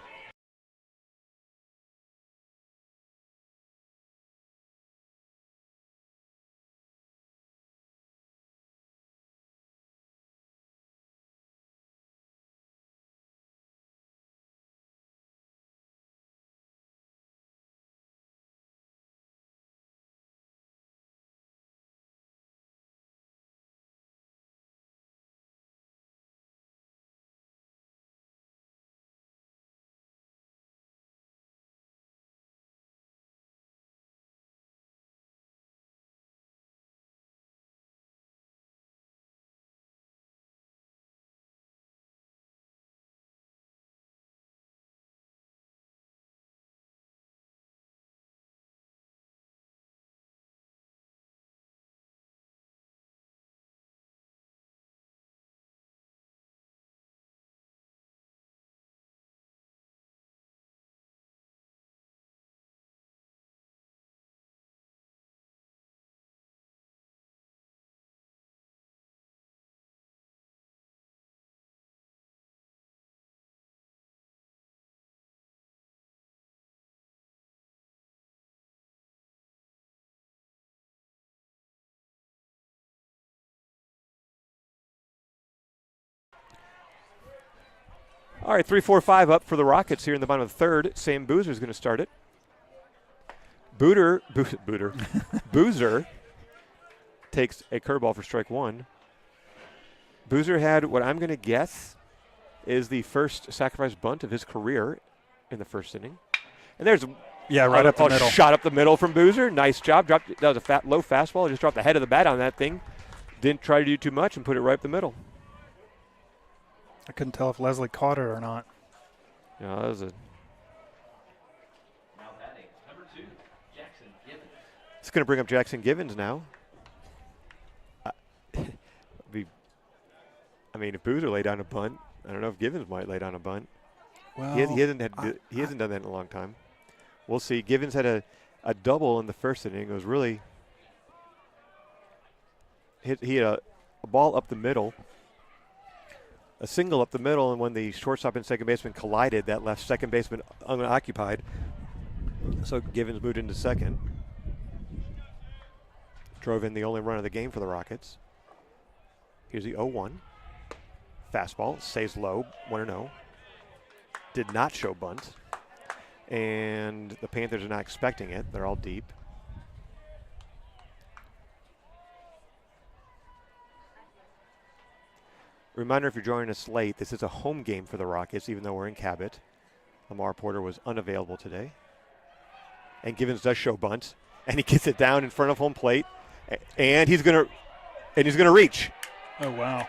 All right, 3-4-5 up for the Rockets here in the bottom of the third. Sam Boozer is going to start it. Boozer takes a curveball for strike one. Boozer had what I'm going to guess is the first sacrifice bunt of his career in the first inning. And there's right up the middle. Shot up the middle from Boozer. Nice job. That was a low fastball. Just dropped the head of the bat on that thing. Didn't try to do too much and put it right up the middle. I couldn't tell if Leslie caught it or not. Yeah, that was a. Now batting, number 2, Jackson Gibbons. It's going to bring up Jackson Givens now. If Boozer laid down a bunt, I don't know if Givens might lay down a bunt. Well, He hasn't done that in a long time. We'll see. Givens had a double in the first inning. It was really he had a ball up the middle, a single up the middle, and when the shortstop and second baseman collided, that left second baseman unoccupied. So Givens moved into second. Drove in the only run of the game for the Rockets. Here's the 0-1. Fastball stays low, 1-0. Did not show bunt. And the Panthers are not expecting it. They're all deep. Reminder, if you're joining us late, this is a home game for the Rockets, even though we're in Cabot. Lamar Porter was unavailable today. And Givens does show bunt. And he gets it down in front of home plate. And he's gonna reach. Oh, wow.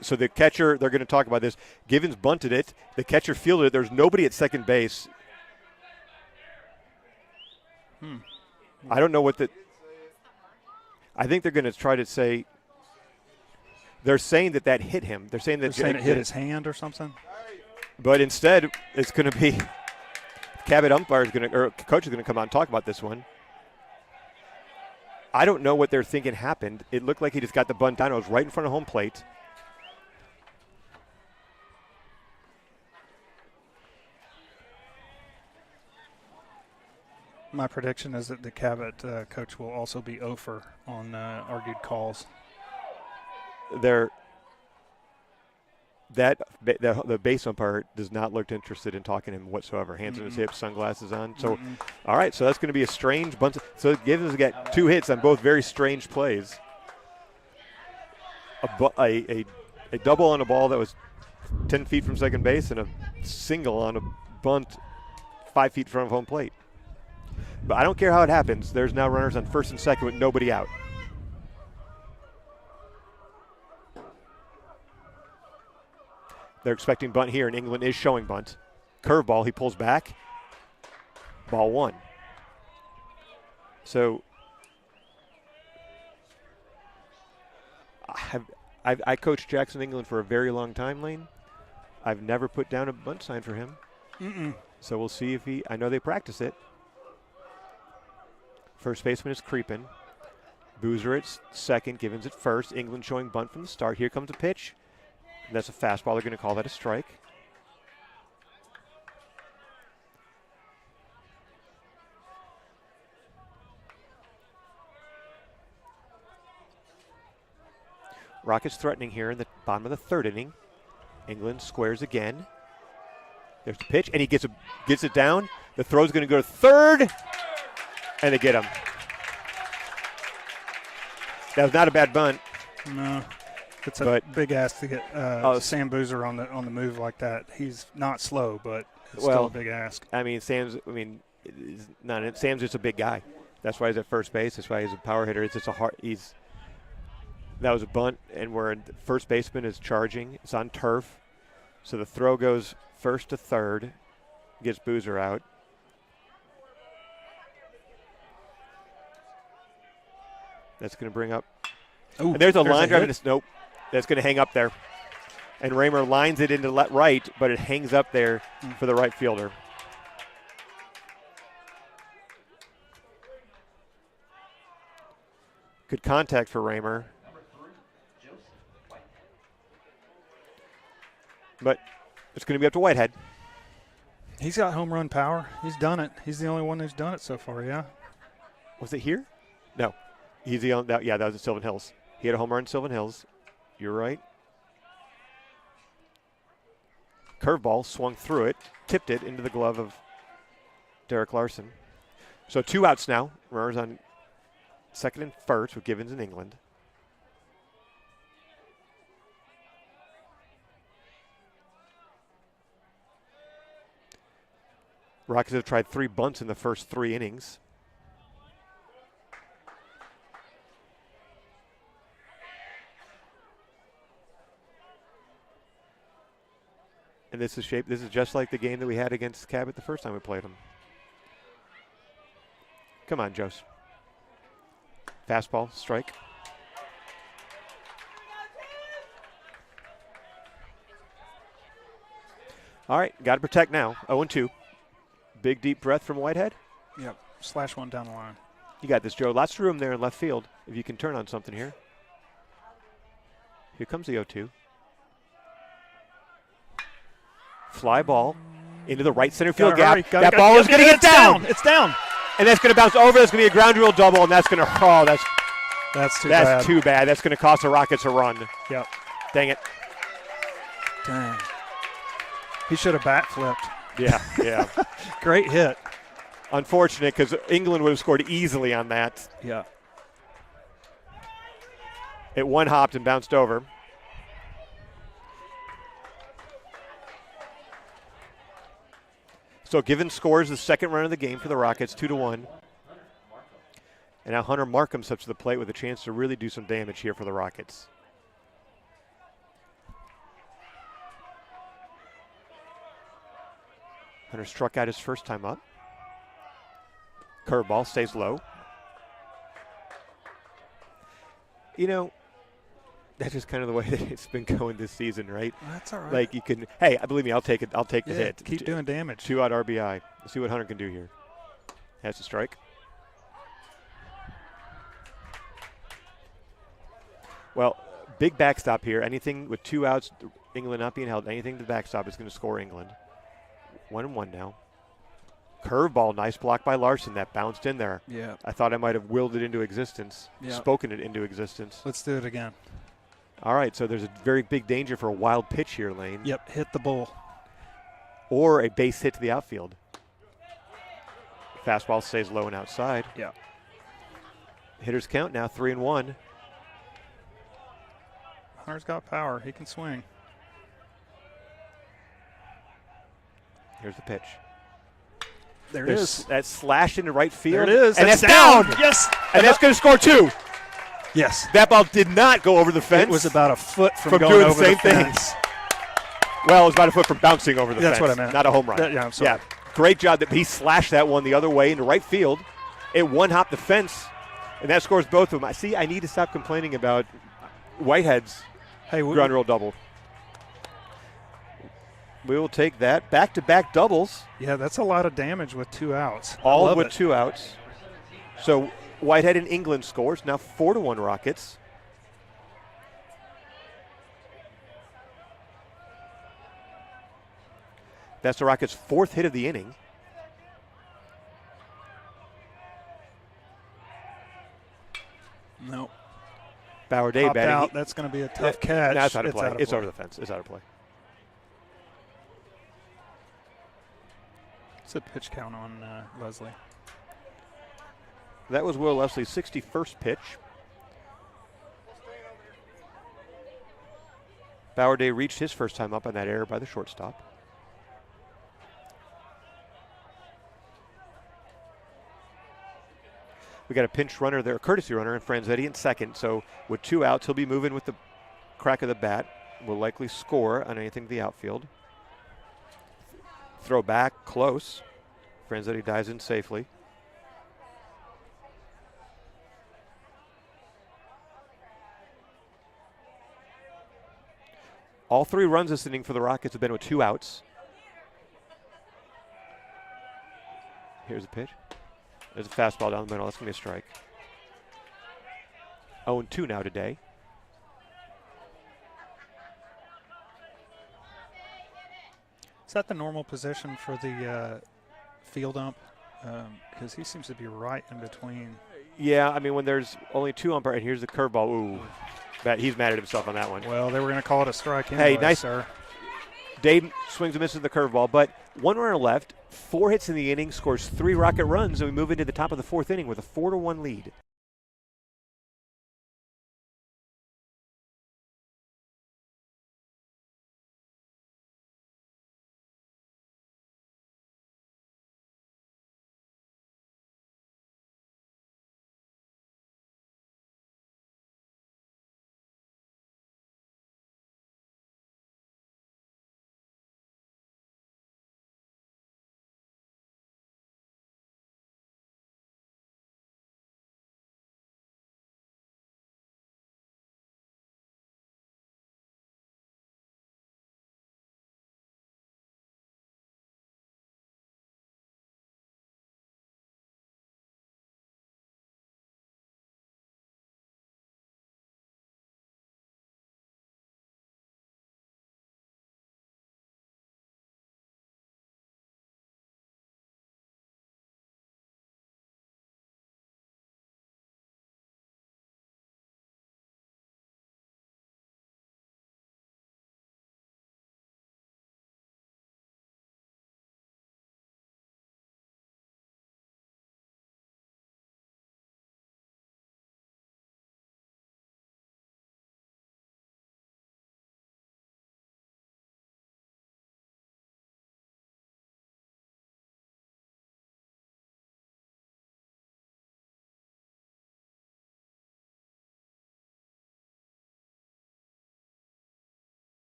So the catcher, they're going to talk about this. Givens bunted it. The catcher fielded it. There's nobody at second base. I don't know what I think they're going to try to say. They're saying that hit him. They're saying that it hit his hand or something. But instead, it's going to be Cabot coach is going to come out and talk about this one. I don't know what they're thinking happened. It looked like he just got the bunt down. It was right in front of home plate. My prediction is that the Cabot coach will also be over on argued calls. The base umpire does not look interested in talking to him whatsoever. Hands on his hips, sunglasses on. So, all right, so that's going to be a strange bunch. So Givens got 2 hits on both very strange plays. A double on a ball that was 10 feet from second base and a single on a bunt 5 feet in front of home plate. But I don't care how it happens. There's now runners on first and second with nobody out. They're expecting bunt here, and England is showing bunt. Curveball, he pulls back. Ball 1. So I coached Jackson England for a very long time, Lane. I've never put down a bunt sign for him. So we'll see if I know they practice it. First baseman is creeping. Boozer at second, Givens at first. England showing bunt from the start. Here comes a pitch. That's a fastball. They're going to call that a strike. Rockets threatening here in the bottom of the third inning. England squares again. There's the pitch, and he gets it down. The throw's going to go to third, and they get him. That was not a bad bunt. No. It's a big ask to get Sam Boozer on the move like that. He's not slow, but it's still a big ask. Sam's just a big guy. That's why he's at first base. That's why he's a power hitter. It's just that was a bunt, and where first baseman is charging. It's on turf. So the throw goes first to third, gets Boozer out. That's going to bring up. Ooh, and there's a line drive. Nope. That's going to hang up there. And Raymer lines it into right, but it hangs up there for the right fielder. Good contact for Raymer. But it's going to be up to Whitehead. He's got home run power. He's done it. He's the only one who's done it so far, yeah. Was it here? No. He's the only, that was at Sylvan Hills. He had a home run in Sylvan Hills. You're right. Curveball swung through it, tipped it into the glove of Derek Larson. So 2 outs now. Runners on second and first with Givens in England. Rockets have tried 3 bunts in the first 3 innings. And this is just like the game that we had against Cabot the first time we played them. Come on, Jose. Fastball, strike. All right, got to protect now. 0-2. Big deep breath from Whitehead. Yep, slash one down the line. You got this, Joe. Lots of room there in left field if you can turn on something here. Here comes the 0-2. Fly ball into the right center field gap. That ball is going to get down. It's down. And that's going to bounce over. That's going to be a ground rule double, and that's going to, that's too bad. That's going to cost the Rockets a run. Yep. Dang it. Dang. He should have bat flipped. Yeah. Great hit. Unfortunate, because England would have scored easily on that. Yeah. It one-hopped and bounced over. So Givens scores the second run of the game for the Rockets, 2-1. And now Hunter Markham steps to the plate with a chance to really do some damage here for the Rockets. Hunter struck out his first time up. Curveball stays low. You know, that's just kind of the way that it's been going this season, right? That's all right. Like you can, hey, believe me, I'll take it. I'll take the hit. Keep doing damage. 2-out RBI. Let's see what Hunter can do here. Has a strike. Well, big backstop here. Anything with 2 outs, England not being held, anything to the backstop is going to score England. 1-1 now. Curveball, nice block by Larson. That bounced in there. Yeah. I thought I might have willed it into existence, spoken it into existence. Let's do it again. All right, so there's a very big danger for a wild pitch here, Lane. Yep, hit the bull. Or a base hit to the outfield. Fastball stays low and outside. Yeah. Hitters count now 3-1. Hunter's got power. He can swing. Here's the pitch. There it is. That's slashed into right field. There it is. And that's down. Yes. And that's going to score 2. Yes. That ball did not go over the fence. It was about a foot from going doing over the same fence. thing. Well, it was about a foot from bouncing over the fence. That's what I meant. Not a home run. I'm sorry. Yeah. Great job that he slashed that one the other way into right field. It one-hopped the fence, and that scores both of them. I need to stop complaining about Whitehead's ground rule double. We will take that. Back-to-back doubles. Yeah, that's a lot of damage with 2 outs. All with 2 outs. So Whitehead in England scores. Now 4-1 Rockets. That's the Rockets' 4th hit of the inning. Nope. Bauer Day batting. Out. That's going to be a tough catch. That's out of play. Out of it's play. over the fence. It's out of play. It's a pitch count on Leslie. That was Will Leslie's 61st pitch. Bauer Day reached his first time up on that error by the shortstop. We got a pinch runner there, a courtesy runner, and Franzetti in second. So with 2 outs, he'll be moving with the crack of the bat. Will likely score on anything to the outfield. Throw back, close. Franzetti dives in safely. All 3 runs this inning for the Rockets have been with 2 outs. Here's a pitch. There's a fastball down the middle. That's going to be a strike. 0-2 now today. Is that the normal position for the field ump? Because he seems to be right in between. Yeah, I mean, when there's only 2 umpires, and here's the curveball. Ooh, He's mad at himself on that one. Well, they were going to call it a strike anyway, Hey, nice. sir. Dave swings and misses the curveball, but 1 runner left, 4 hits in the inning, scores 3 rocket runs, and we move into the top of the 4th inning with a 4-1 lead.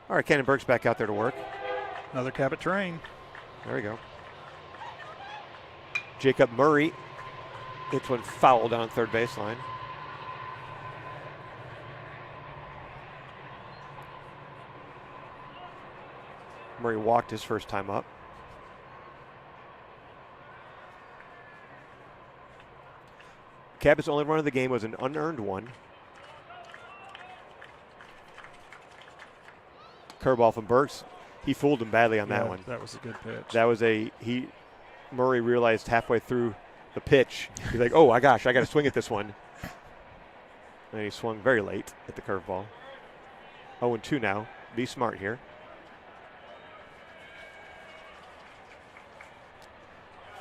All right, Cannon Burke's back out there to work. Another Cabot train. There we go. Jacob Murray hits one foul down third baseline. Murray walked his first time up. Cabot's only run of the game was an unearned one. Curveball from Burks. He fooled him badly on that one. That was a good pitch. That was Murray realized halfway through the pitch, he's like, oh, my gosh, I got to swing at this one. And he swung very late at the curveball. 0-2 now. Be smart here.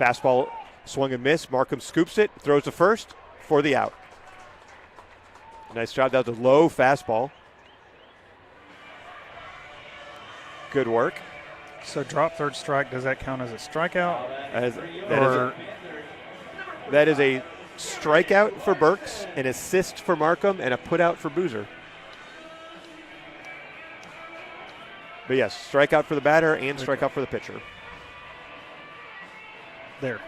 Fastball swung and missed. Markham scoops it, throws to first for the out. Nice job. That was a low fastball. Good work. So drop third strike, does that count as a strikeout? That is a strikeout for Burks, an assist for Markham, and a putout for Boozer. But yes, strikeout for the batter and strikeout for the pitcher. There.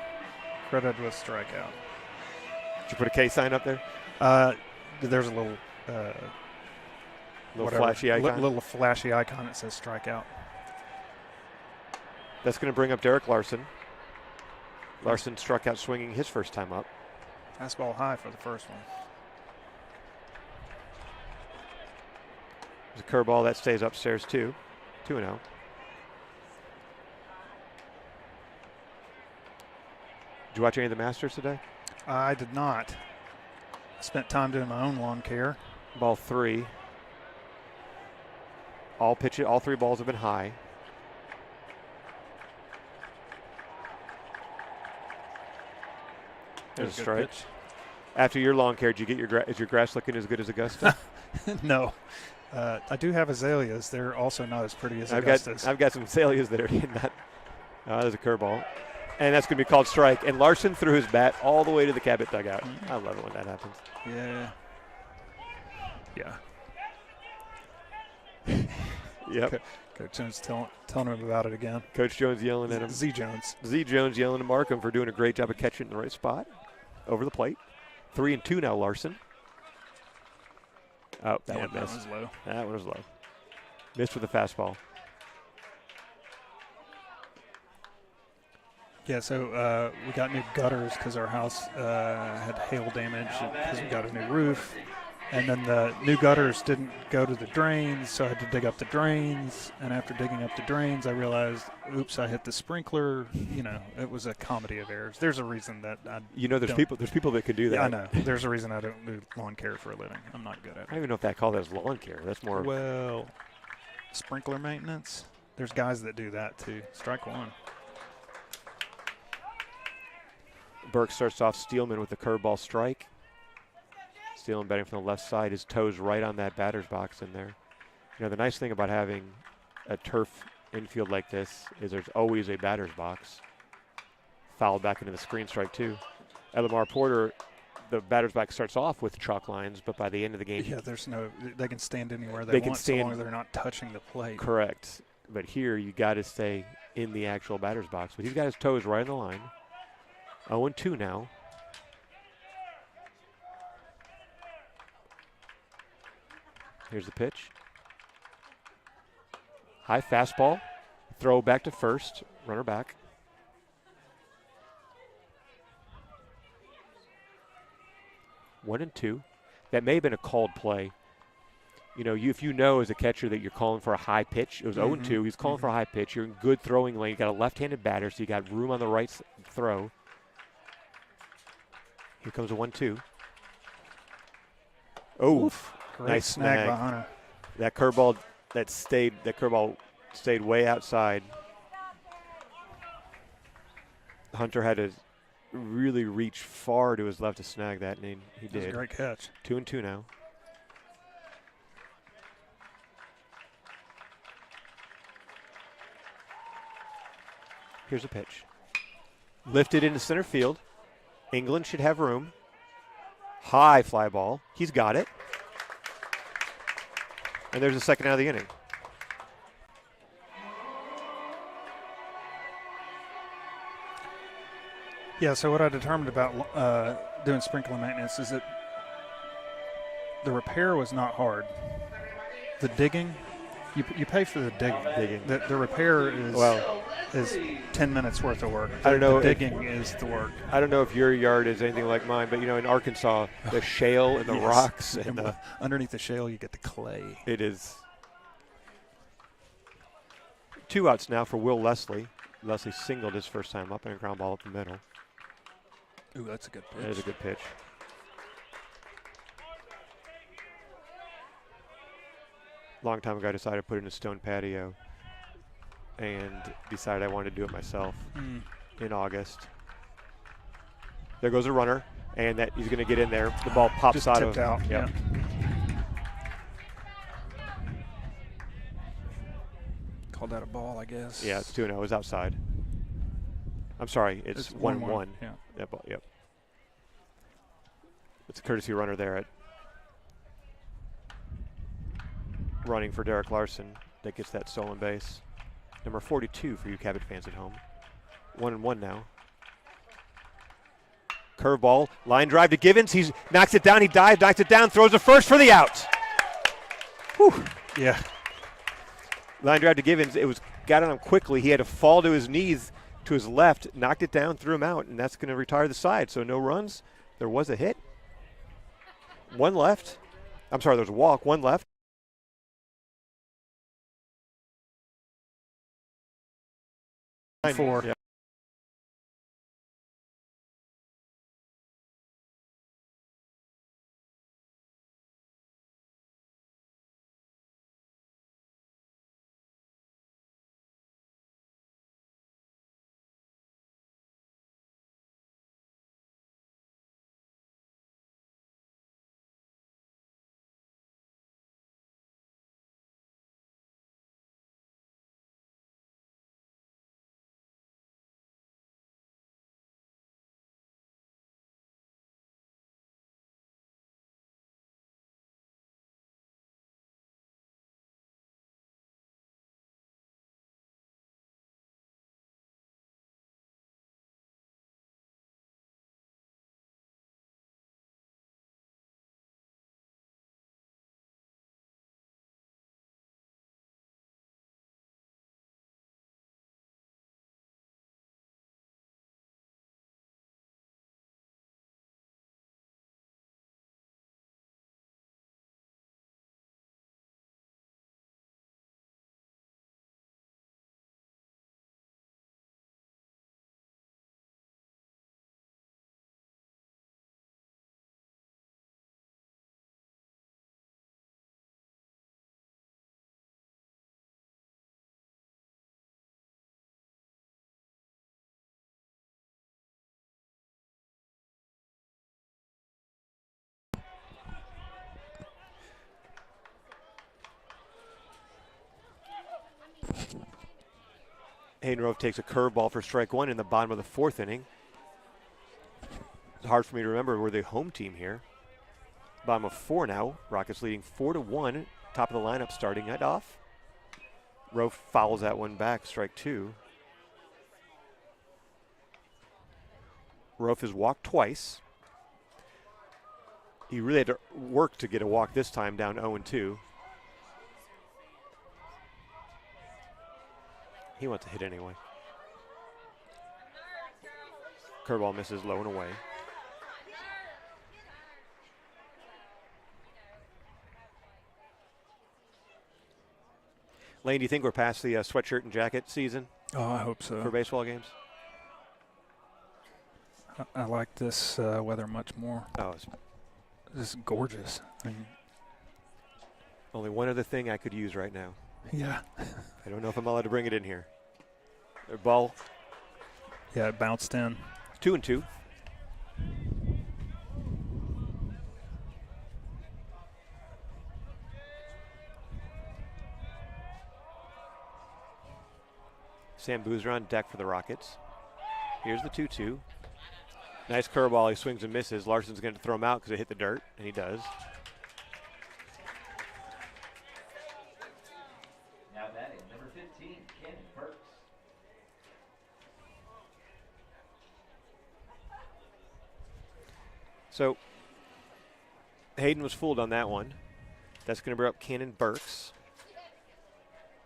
Credited with strikeout. Did you put a K sign up there? There's a little flashy icon. Little flashy icon that says strikeout. That's going to bring up Derek Larson. Larson struck out swinging his first time up. Fastball high for the first one. There's a curveball that stays upstairs too. 2-0. Did you watch any of the Masters today? I did not. I spent time doing my own lawn care. Ball 3. All 3 balls have been high. There's a strike. Pitch. After your lawn care, did you get is your grass looking as good as Augusta? No. I do have azaleas. They're also not as pretty as Augusta's. I've got some azaleas that are in that. There's a curveball. And that's going to be called strike. And Larson threw his bat all the way to the Cabot dugout. I love it when that happens. Yeah. Yep. Coach Jones telling him about it again. Coach Jones yelling at him. Z Jones. Z Jones yelling at Markham for doing a great job of catching it in the right spot. Over the plate. 3-2 now, Larson. Oh, that one missed. That was low. That one was low. Missed with a fastball. Yeah, so we got new gutters because our house had hail damage because we got a new roof. And then the new gutters didn't go to the drains, so I had to dig up the drains. And after digging up the drains, I realized, oops, I hit the sprinkler. You know, it was a comedy of errors. There's a reason that I There's people that can do that. Yeah, I know. There's a reason I don't do lawn care for a living. I'm not good at I it. don't even know if that call that as lawn care. That's more. Well, sprinkler maintenance. There's guys that do that too. Strike one. Burke starts off Steelman with a curveball strike. Steelman batting from the left side. His toes right on that batter's box in there. You know, the nice thing about having a turf infield like this is there's always a batter's box. Fouled back into the screen, strike two. At Lamar Porter, the batter's box starts off with chalk lines, but by the end of the game, yeah, they can stand anywhere they want so long as they're not touching the plate. Correct. But here you got to stay in the actual batter's box. But he's got his toes right on the line. 0-2 now. Here's the pitch. High fastball. Throw back to first. Runner back. 1-2. That may have been a called play. You know, if you know as a catcher that you're calling for a high pitch, it was 0-2. He's calling for a high pitch. You're in good throwing lane. You got a left-handed batter, so you got room on the right throw. Here comes a 1-2. Oh, nice snag by Hunter. That curveball stayed way outside. Hunter had to really reach far to his left to snag that, and he did. That's a great catch. 2-2 now. Here's a pitch. Lifted into center field. England should have room. High fly ball. He's got it. And there's the second out of the inning. Yeah, so what I determined about doing sprinkler maintenance is that the repair was not hard. The digging, you pay for the digging. The repair is 10 minutes worth of work. I don't know. The digging is the work. I don't know if your yard is anything like mine, but, you know, in Arkansas, the shale and the rocks. And underneath the shale, you get the clay. It is. 2 outs now for Will Leslie. Leslie singled his first time up and a ground ball up the middle. Ooh, that's a good pitch. That is a good pitch. Long time ago, I decided to put in a stone patio and decided I wanted to do it myself in August. There goes a runner, and that he's going to get in there. The ball pops just out tipped out. Yeah. Called that a ball, I guess. Yeah, it's 2-0. It was outside. I'm sorry, it's 1-1. Yeah. That ball, yep. It's a courtesy runner there at running for Derek Larson that gets that stolen base. Number 42 for you Cabot fans at home. 1-1 now. Curveball, line drive to Givens. He knocks it down. He dives, knocks it down, throws the first for the out. Whew. Yeah. Line drive to Givens. It was got on him quickly. He had to fall to his knees to his left, knocked it down, threw him out, and that's going to retire the side. So no runs. There was a hit. One left. I'm sorry, there was a walk. One left. 4. Yeah. Hayden Rove takes a curveball for strike one in the bottom of the 4th inning. It's hard for me to remember we're the home team here. Bottom of 4 now. Rockets leading 4-1. Top of the lineup starting it off. Rove fouls that one back, strike 2. Rove has walked twice. He really had to work to get a walk this time, down 0-2. He wants to hit anyway. Curveball misses low and away. Lane, do you think we're past the sweatshirt and jacket season Oh, I hope so. for baseball games? I like this weather much more. Oh, it's This is gorgeous. I mean, only one other thing I could use right now. yeah. I don't know if I'm allowed to bring it in here. Ball Yeah, it bounced in. 2-2. Sam Boozer on deck for the Rockets. Here's the 2-2. Nice curveball. He swings and misses. Larson's going to throw him out because it hit the dirt, and he does. Now batting, number 15, Cannon Burks. So Hayden was fooled on that one. That's going to bring up Cannon Burks.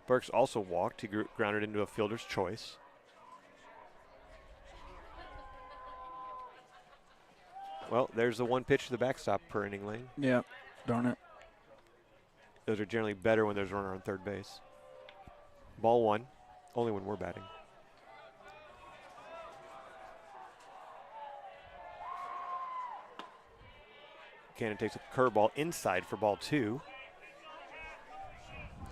Burks also walked. He grounded into a fielder's choice. Well, there's the one pitch to the backstop per inning, Lane. Yeah, darn it. Those are generally better when there's a runner on third base. Ball 1, only when we're batting. Cannon takes a curveball inside for ball 2.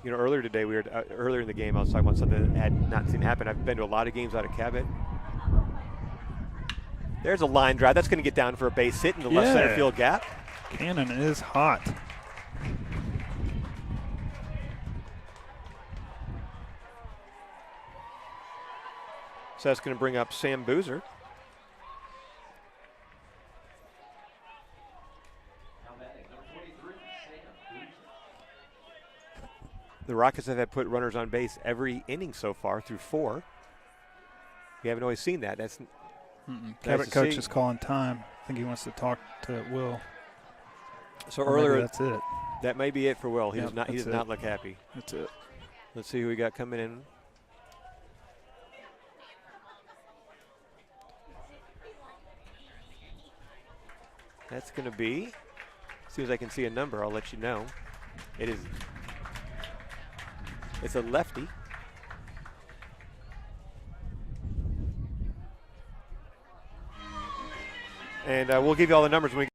You know, earlier today, earlier in the game, I was talking about something that had not seen happen. I've been to a lot of games out of Cabot. There's a line drive. That's going to get down for a base hit in the left center field gap. Cannon is hot. So that's going to bring up Sam Boozer. Now batting, number 23, Sam Boozer. The Rockets have had put runners on base every inning so far through 4. You haven't always seen that. That's Cabot to coach see. is calling time. I think he wants to talk to Will. so Or maybe earlier. that's it. That may be it for Will. He Yep, does not. He that's does it. not look happy. That's it. Let's see who we got coming in. That's going to be. As soon as I can see a number, I'll let you know. It is. It's a lefty. And we'll give you all the numbers when we.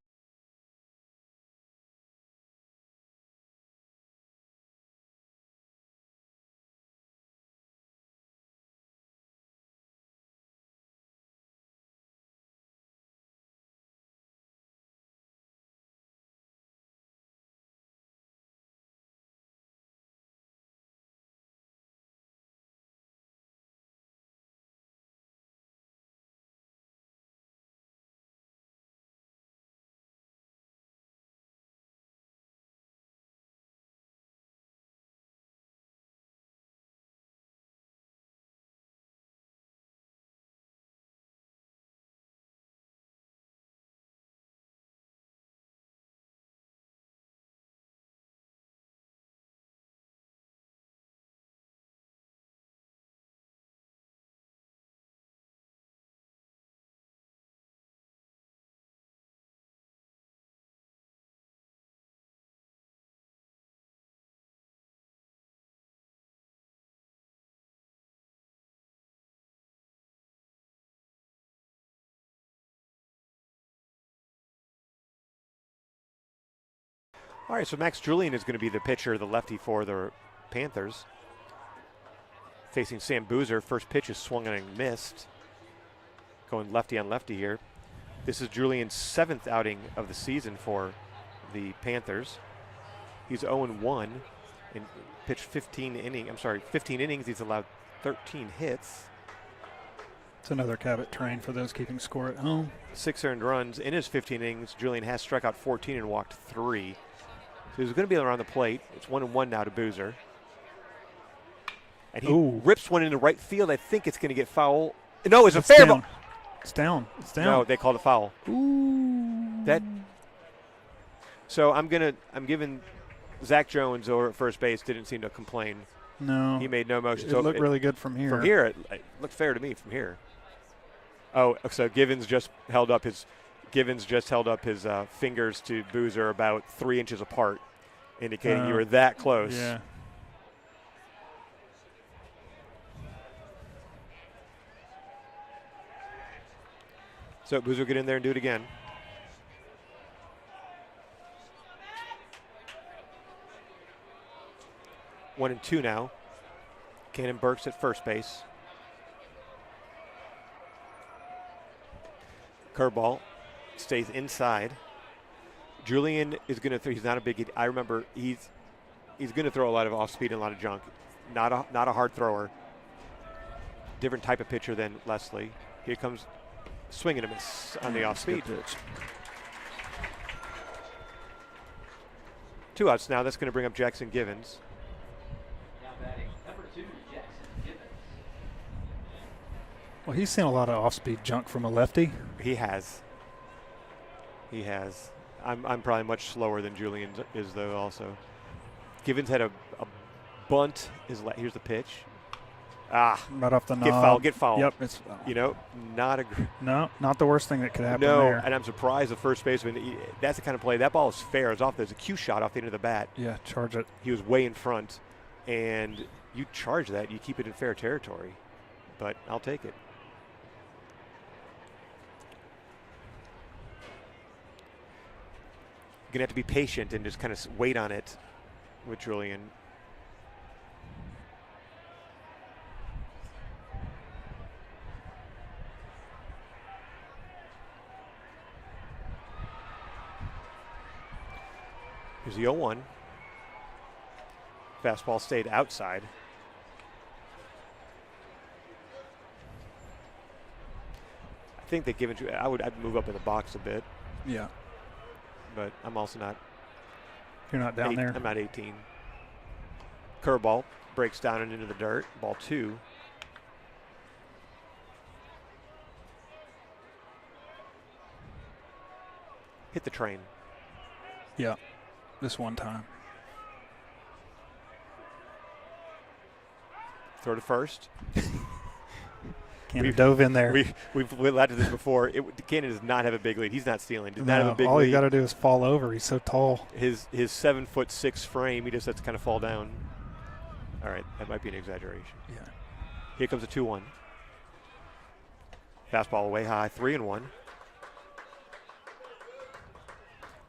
All right, so Max Julian is going to be the pitcher, the lefty for the Panthers. Facing Sam Boozer. First pitch is swung and missed. Going lefty on lefty here. This is Julian's 7th outing of the season for the Panthers. He's 0-1 and pitched 15 innings. He's allowed 13 hits. It's another Cabot train for those keeping score at home. 6 earned runs in his 15 innings. Julian has struck out 14 and walked 3. So he's going to be around the plate. It's 1-1 now to Boozer. And he rips one into right field. I think it's going to get foul. No, it's a fair ball. It's down. It's down. No, they called a foul. Ooh. So I'm giving Zach Jones over at first base. Didn't seem to complain. No. He made no motion. It looked really good from here. From here, it looked fair to me from here. Oh, so Givens just held up his fingers to Boozer about 3 inches apart, indicating you were that close. Yeah. So Boozer get in there and do it again. One and two now. Cannon Burks at first base. Curveball stays inside. Julian is going to throw. He's not a big. I remember he's going to throw a lot of off speed and a lot of junk. Not a hard thrower. Different type of pitcher than Leslie. Here comes swing and a miss on the off speed pitch. 2 outs now. That's going to bring up Jackson Givens. Now batting number 2, Jackson Givens. Well, he's seen a lot of off-speed junk from a lefty. He has. I'm probably much slower than Julian is, though, also. Givens had a bunt. Here's the pitch. Right off the knob. Get foul. Yep, it's foul. No, not the worst thing that could happen no, there. and I'm surprised the first baseman, that's the kind of play. That ball is fair. It's off. There's a cue shot off the end of the bat. Yeah, charge it. He was way in front, and you charge that. You keep it in fair territory, but I'll take it. You're going to have to be patient and just kind of wait on it with Julian. Here's the 0-1. Fastball stayed outside. I think they've given you. I'd move up in the box a bit. Yeah. But I'm also not. You're not down there. I'm not 18. Curveball breaks down and into the dirt. Ball 2. Hit the train. Yeah. This one time. Throw to first. Cannon dove in there. We've led to this before. Cannon does not have a big lead. He's not stealing. Does not have a big all lead. you got to do is fall over. He's so tall. His 7'6" frame, he just has to kind of fall down. All right, that might be an exaggeration. Yeah. Here comes a 2-1. Fastball way high, 3-1.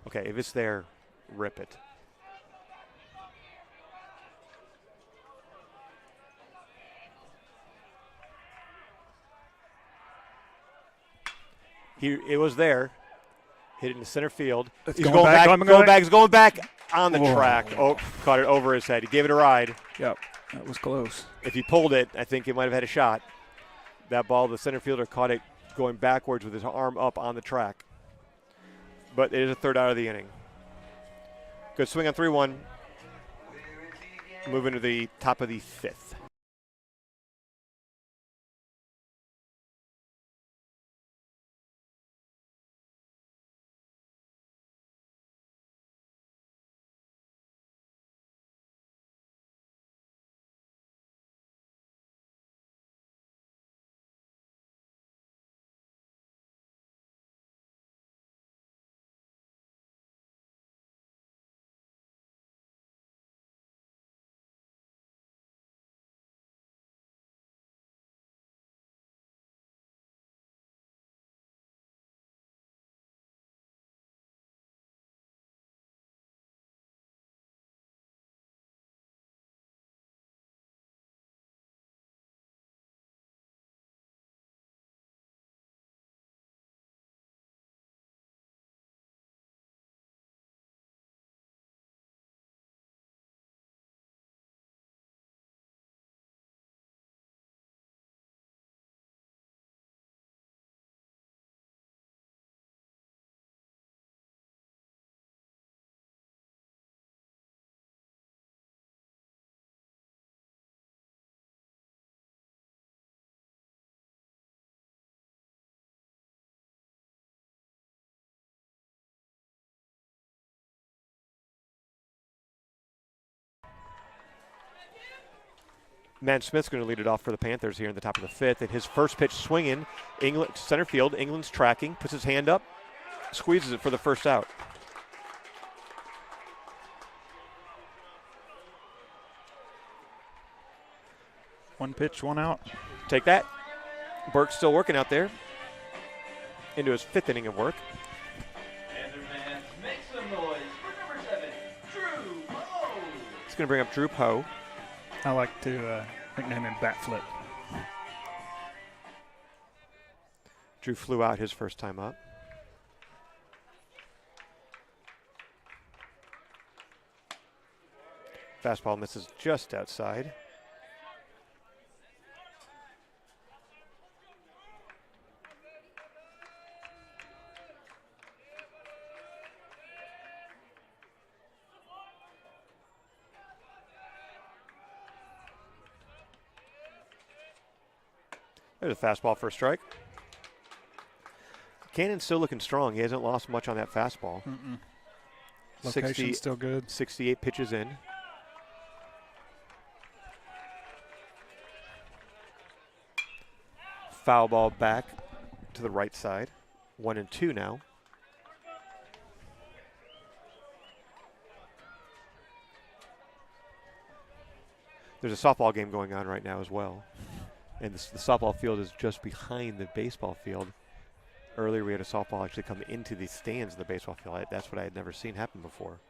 Okay, if it's there, rip it. It was there. Hit it in the center field. It's He's going back. He's going back on the track. Oh, caught it over his head. He gave it a ride. Yep, that was close. If he pulled it, I think he might have had a shot. That ball, the center fielder caught it going backwards with his arm up on the track. But it is a third out of the inning. Good swing on 3-1. Moving to the top of the 5th. Man Smith's going to lead it off for the Panthers here in the top of the 5th. And his first pitch swinging, England center field. England's tracking, puts his hand up, squeezes it for the first out. One pitch, one out. Take that. Burke's still working out there. Into his 5th inning of work. Panthers fans, make some noise for number 7, Drew Poe. He's going to bring up Drew Poe. I like to nickname him Bat Flip. Drew flew out his first time up. Fastball misses just outside. There's a fastball for a strike. Cannon's still looking strong. He hasn't lost much on that fastball. Location's still good. 68 pitches in. Foul ball back to the right side. 1-2 now. There's a softball game going on right now as well. And the softball field is just behind the baseball field. Earlier we had a softball actually come into the stands of the baseball field. That's what I had never seen happen before.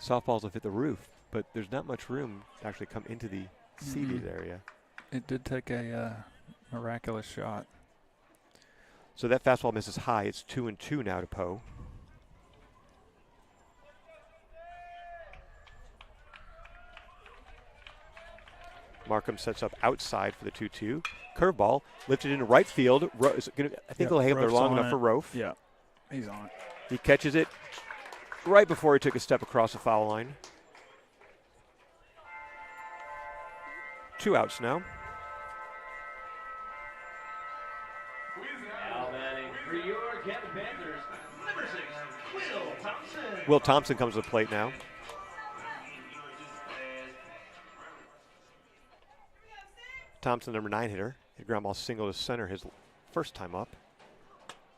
Softballs have hit the roof, but there's not much room to actually come into the seated area. It did take a miraculous shot. So that fastball misses high. It's 2-2 now to Poe. Markham sets up outside for the 2-2. Curveball lifted into right field. I think they'll hang up there long enough for Rofe. Yeah, he's on it. He catches it right before he took a step across the foul line. 2 outs now. Now batting for your Cabot Panthers, number 6, Will Thompson. Will Thompson comes to the plate now. Thompson, number 9 hitter. Hit ground ball single to center his first time up.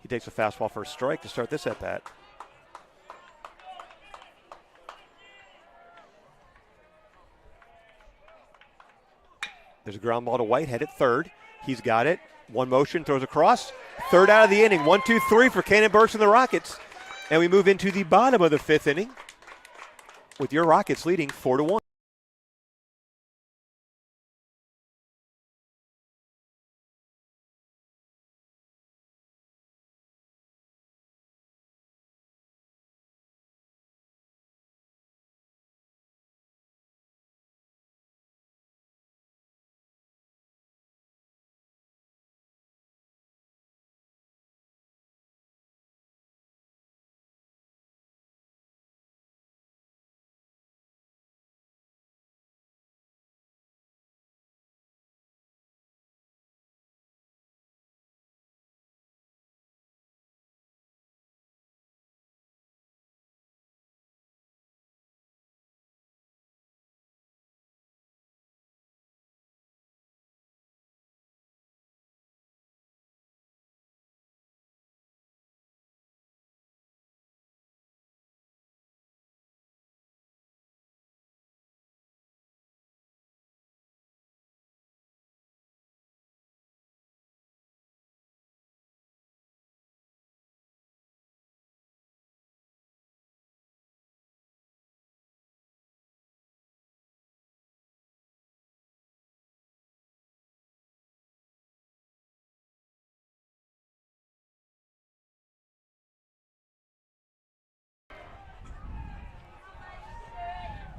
He takes a fastball for a strike to start this at bat. There's a ground ball to Whitehead at third. He's got it. One motion, throws across. Third out of the inning. 1-2-3 for Cannon Burks and the Rockets. And we move into the bottom of the 5th inning with your Rockets leading 4-1.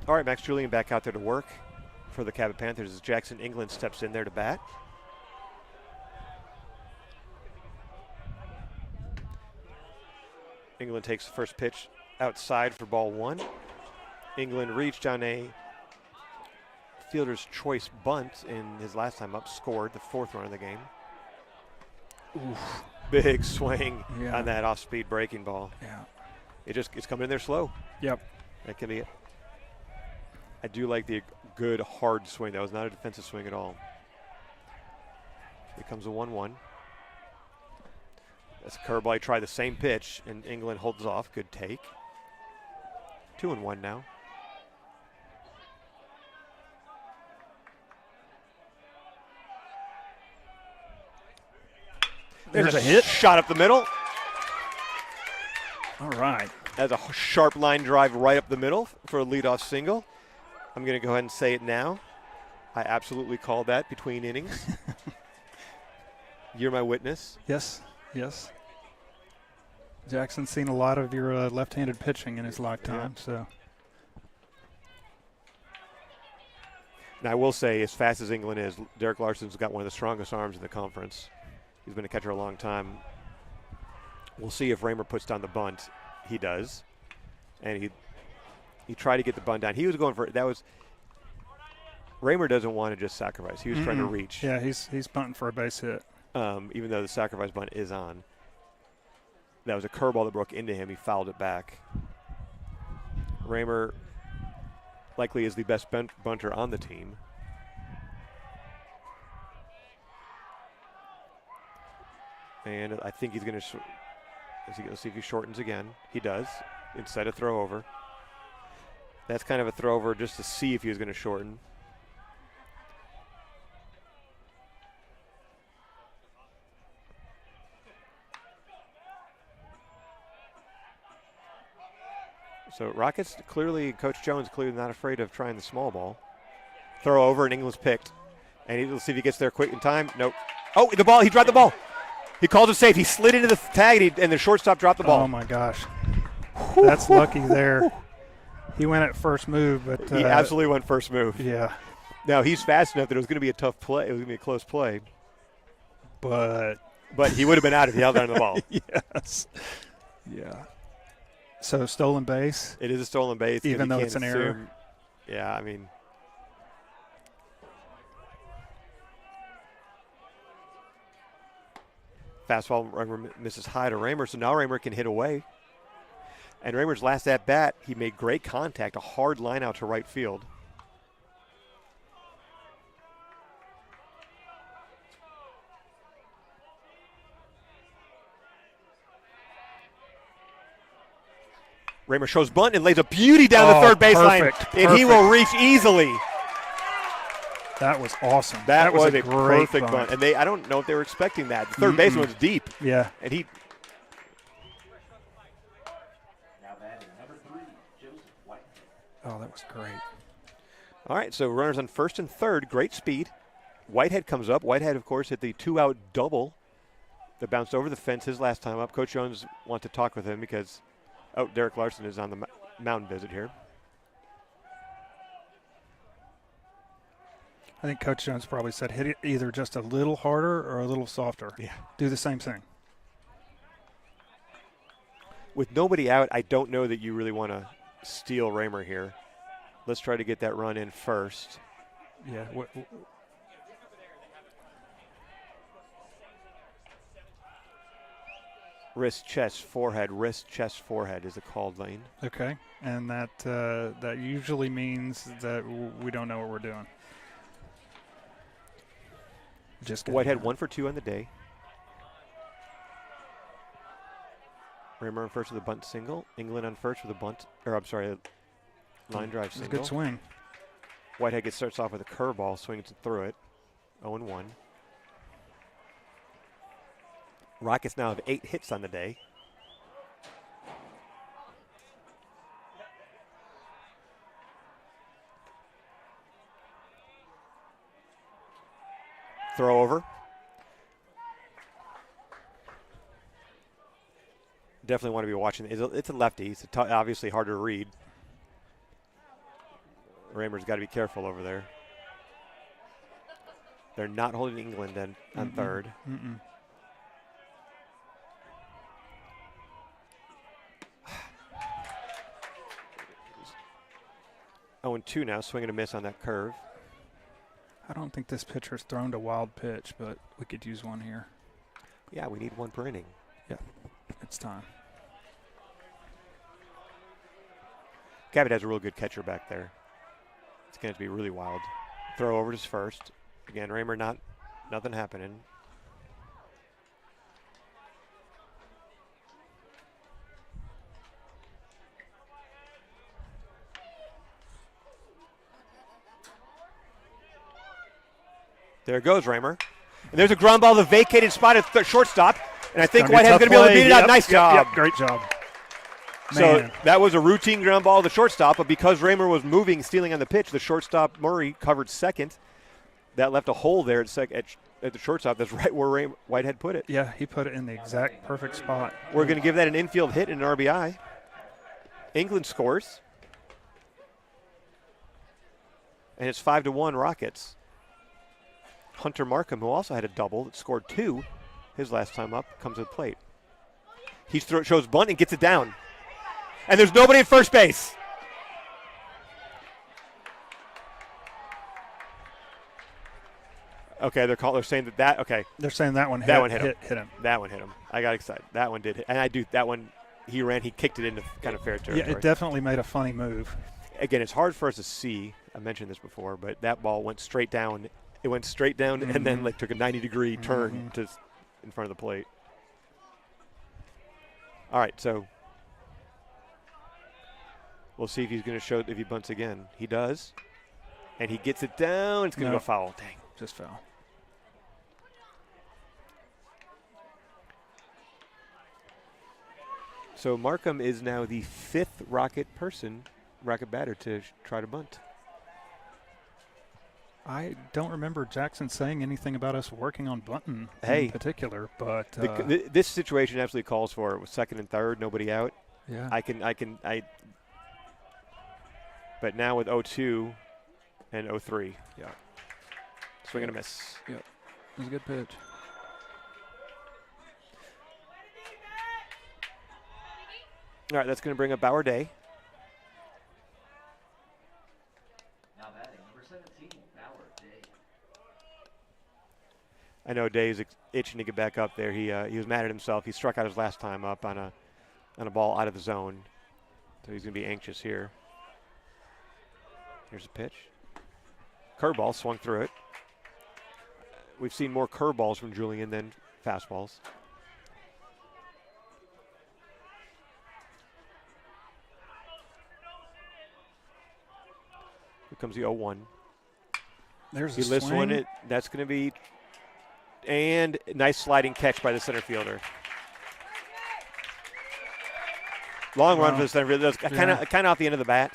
All right, Max Julian back out there to work for the Cabot Panthers as Jackson England steps in there to bat. England takes the first pitch outside for ball 1. England reached on a fielder's choice bunt in his last time up, scored the 4th run of the game. Oof. Big swing Yeah. on that off-speed breaking ball. Yeah. It's coming in there slow. Yep. That can be it. I do like the good hard swing. That was not a defensive swing at all. Here comes a 1-1. That's a curveball. He tried the same pitch, and England holds off. Good take. 2-1 now. There's a hit. Shot up the middle. All right. That's a sharp line drive right up the middle for a leadoff single. I'm going to go ahead and say it now. I absolutely called that between innings. You're my witness. Yes, yes. Jackson's seen a lot of your left-handed pitching in his lifetime, so. Now, I will say, as fast as England is, Derek Larson's got one of the strongest arms in the conference. He's been a catcher a long time. We'll see if Raymer puts down the bunt. He does. And he tried to get the bunt down. He was going for – that was – Raymer doesn't want to just sacrifice. He was trying to reach. Yeah, he's bunting for a base hit. Even though the sacrifice bunt is on. That was a curveball that broke into him. He fouled it back. Raymer likely is the best bunter on the team. And I think he's going to let's see if he shortens again. He does, instead of throw over. That's kind of a throw over just to see if he was going to shorten. So Rockets clearly, Coach Jones clearly not afraid of trying the small ball. Throw over and England's picked. And let's see if he gets there quick in time. Nope. Oh, the ball, he dropped the ball. He calls it safe. He slid into the tag and the shortstop dropped the ball. Oh my gosh. That's lucky there. He went at first move, but he absolutely went first move. Yeah. Now he's fast enough that it was going to be a tough play. It was going to be a close play. But he would have been out if he held on to the ball. Yes. Yeah. So stolen base. It is a stolen base. Even though it's an error. Yeah, I mean. Fastball Raymer misses high to Raymer, so now Raymer can hit away. And Raymer's last at bat, he made great contact, a hard line out to right field. Raymer shows bunt and lays a beauty down the third baseline, and he will reach easily. That was awesome. That was a great perfect bunt. And I don't know if they were expecting that. The third baseman was deep. Yeah. And he. Oh, that was great. All right, so runners on first and third, great speed. Whitehead comes up. Whitehead, of course, hit the 2-out double that bounced over the fence his last time up. Coach Jones wants to talk with him because, Derek Larson is on the mound visit here. I think Coach Jones probably said hit it either just a little harder or a little softer. Yeah. Do the same thing. With nobody out, I don't know that you really want to steal Raymer here. Let's try to get that run in first. Yeah. Wrist, chest, forehead. Wrist, chest, forehead is the called lane. Okay. And that usually means that we don't know what we're doing. Just Whitehead 1 for 2 on the day. Raymer on first with a bunt single. England on first with a bunt, line drive single. Good swing. Whitehead starts off with a curveball, swings through it. 0-1. Rockets now have 8 hits on the day. Throw over. Definitely want to be watching. It's a lefty. It's obviously harder to read. Raymer's got to be careful over there. They're not holding England on third. 0-2 now, swing and a miss on that curve. I don't think this pitcher's thrown a wild pitch, but we could use one here. Yeah, we need one per inning. Yeah, it's time. Cabot has a real good catcher back there. It's going to be really wild. Throw over to first. Again, Raymer nothing happening. There goes Raymer. And there's a ground ball, the vacated spot at shortstop. And I think Whitehead's going to be able to beat it out. Nice job. Yep, great job. So that was a routine ground ball to the shortstop, but because Raymer was moving, stealing on the pitch, the shortstop, Murray, covered second. That left a hole there at the shortstop. That's right where Whitehead put it. Yeah, he put it in the exact perfect spot. We're going to give that an infield hit and an RBI. England scores. And it's 5-1 Rockets. Hunter Markham, who also had a double, that scored 2 his last time up, comes to the plate. He shows bunt and gets it down. And there's nobody at first base. Okay, they're saying that okay. They're saying that one hit him. That one hit him. I got excited. That one did hit. And that one, he kicked it into kind of fair territory. Yeah, it definitely made a funny move. Again, it's hard for us to see. I mentioned this before, but that ball went straight down. It went straight down and then took a 90-degree turn to in front of the plate. All right, so we'll see if he's going to show if he bunts again. He does, and he gets it down. It's going to go foul. Dang, just foul. So Markham is now the 5th Rocket batter to try to bunt. I don't remember Jackson saying anything about us working on bunting in particular, but this situation absolutely calls for it. With second and third, nobody out. Yeah, But now with 0-2 and 0-3, swing and a miss. Yep, it was a good pitch. All right, that's going to bring up Bauer Day. I know Day's itching to get back up there. He was mad at himself. He struck out his last time up on a ball out of the zone, so he's going to be anxious here. Here's a pitch. Curveball swung through it. We've seen more curveballs from Julian than fastballs. Here comes the 0-1. There's he a lists swing. one. That's going to be. And nice sliding catch by the center fielder. Long run for the center fielder. Kind of off the end of the bat,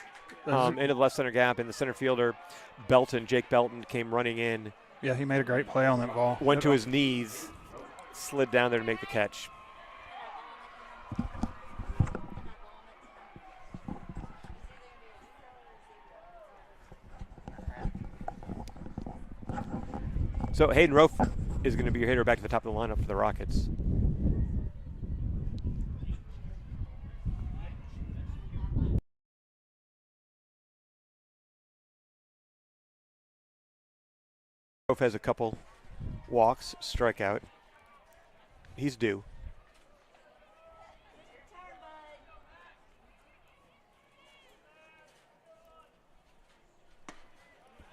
into the left center gap, and the center fielder, Jake Belton, came running in. Yeah, he made a great play on that ball. Went to his knees, slid down there to make the catch. So Hayden Rofe is going to be your hitter back to the top of the lineup for the Rockets. Rofe has a couple walks, strikeout. He's due.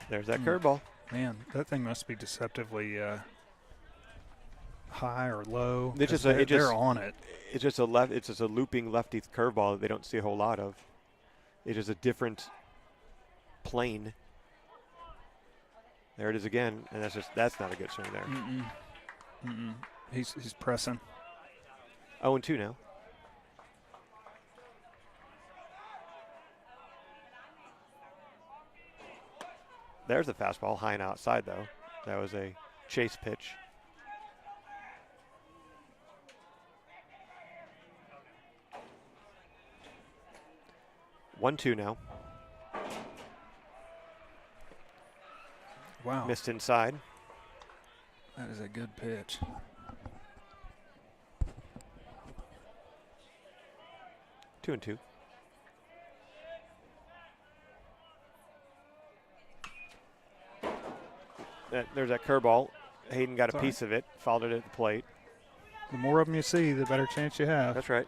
There's that curveball. Man, that thing must be deceptively high or low. They're on it. It's just a looping lefty curveball that they don't see a whole lot of. It is a different plane. There it is again, and that's not a good swing there. He's pressing. 0-2 now. There's the fastball, high and outside, though. That was a chase pitch. One, two now. Wow. Missed inside. That is a good pitch. Two and two. There's that curveball. Hayden got a piece of it, fouled it at the plate. The more of them you see, the better chance you have. That's right.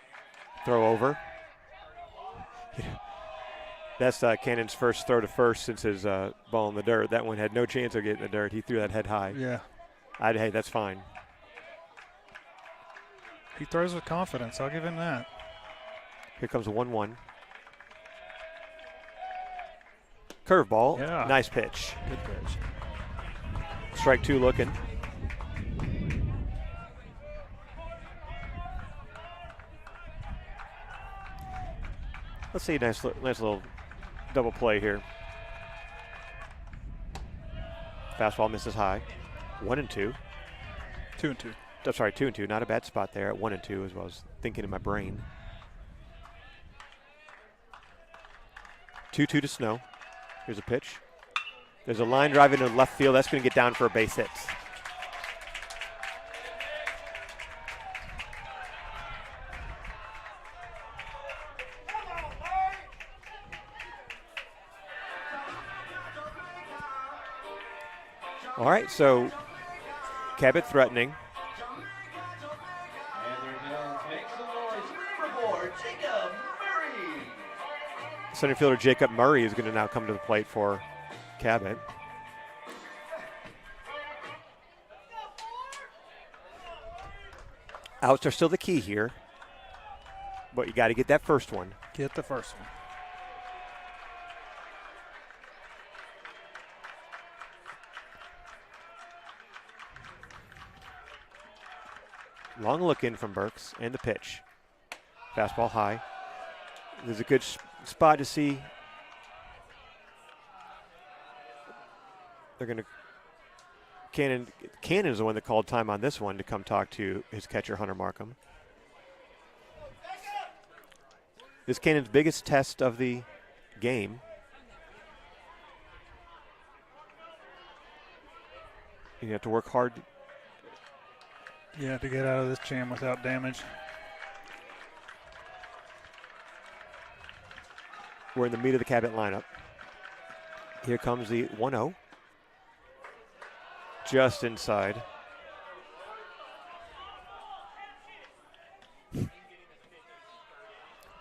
Throw over. That's Cannon's first throw to first since his ball in the dirt. That one had no chance of getting the dirt. He threw that head high. Yeah. Hey, that's fine. He throws with confidence. I'll give him that. Here comes a 1-1. Curveball. Yeah. Nice pitch. Good pitch. Strike 2 looking. Let's see, nice little double play here. Fastball misses high. 1-2. 2-2. I'm sorry, 2-2. Not a bad spot there at 1-2 as well as thinking in my brain. 2-2 to Snow. Here's a pitch. There's a line drive into left field. That's going to get down for a base hit. All right, so Cabot threatening. Center fielder Jacob Murray is going to now come to the plate for Cabot. Outs are still the key here, but you got to get that first one. Get the first one. Long look in from Burks and the pitch. Fastball high. There's a good spot to see. They're going to. Cannon is the one that called time on this one to come talk to his catcher, Hunter Markham. This is Cannon's biggest test of the game. You have to work hard. Yeah, to get out of this jam without damage. We're in the meat of the Cabot lineup. Here comes the 1-0. Just inside.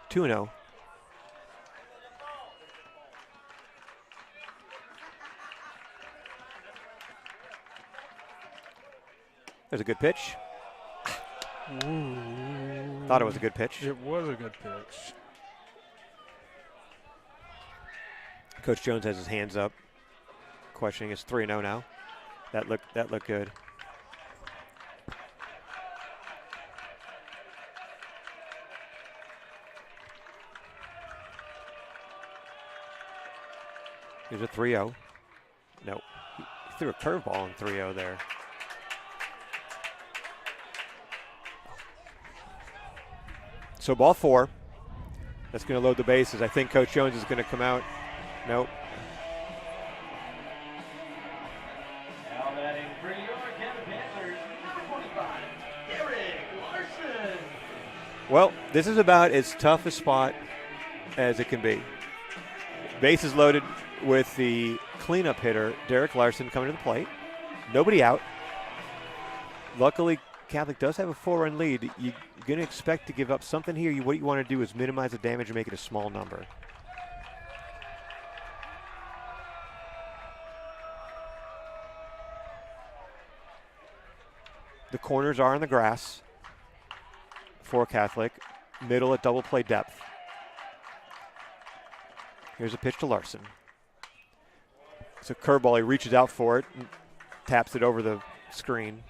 Two and 0. There's a good pitch. Ooh. Thought it was a good pitch. It was a good pitch. Coach Jones has his hands up, questioning. It's 3-0 now. That looked good. Here's a 3-0. No, he threw a curveball in 3-0 there. So ball 4. That's going to load the bases. I think Coach Jones is going to come out. Nope. Now batting for your Cabot Panthers, number 25, Derek Larson. Well, this is about as tough a spot as it can be. Bases loaded with the cleanup hitter, Derek Larson, coming to the plate. Nobody out. Luckily, Catholic does have a 4-run lead. You're going to expect to give up something here. What you want to do is minimize the damage and make it a small number. The corners are on the grass for Catholic. Middle at double play depth. Here's a pitch to Larson. It's a curveball. He reaches out for it and taps it over the screen.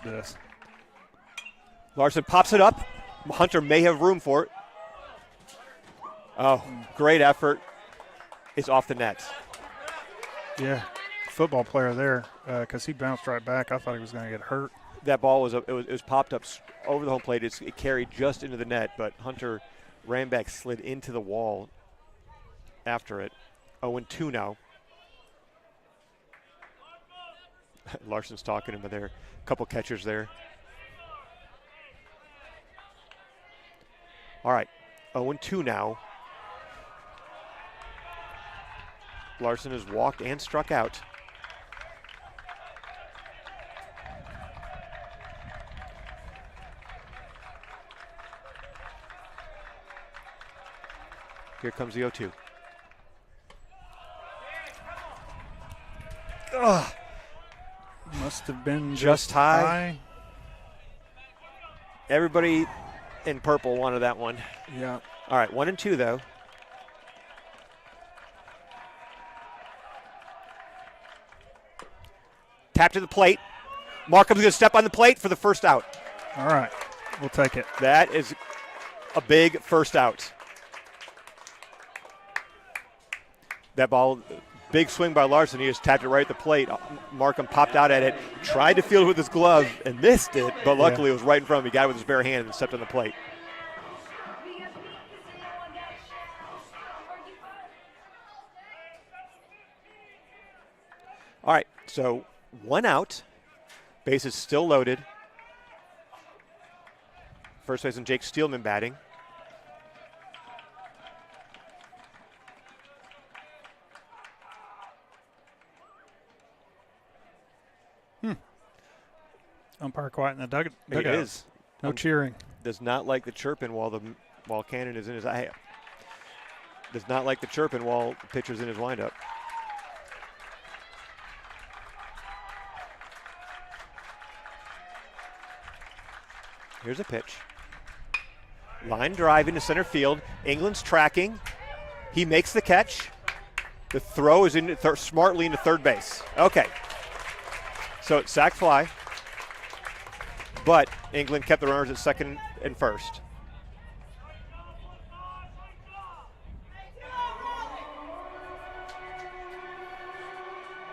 This. Larson pops it up. Hunter may have room for it. Oh, great effort. It's off the net. Yeah, football player there because he bounced right back. I thought he was going to get hurt. That ball was popped up over the home plate. It carried just into the net, but Hunter ran back, slid into the wall after it. 0-2 now. Larson's talking to him, but there are a couple catchers there. All right, 0-2 now. Larson has walked and struck out. Here comes the 0-2. Ugh. Must have been Just high. Everybody in purple wanted that one. Yeah. All right, 1-2 though. Tap to the plate. Markham's going to step on the plate for the first out. All right. We'll take it. That is a big first out. That ball, big swing by Larson. He just tapped it right at the plate. Markham popped out at it, tried to field it with his glove and missed it, but luckily it was right in front of him. He got it with his bare hand and stepped on the plate. All right, so 1 out. Base is still loaded. First baseman Jake Steelman batting. Umpire quiet in the dugout. It is. No cheering. Does not like the chirping while Cannon is in his eye. Does not like the chirping while the pitcher's in his windup. Here's a pitch. Line drive into center field. England's tracking. He makes the catch. The throw is in smartly into third base. Okay. So it's sac fly. But England kept the runners at second and first.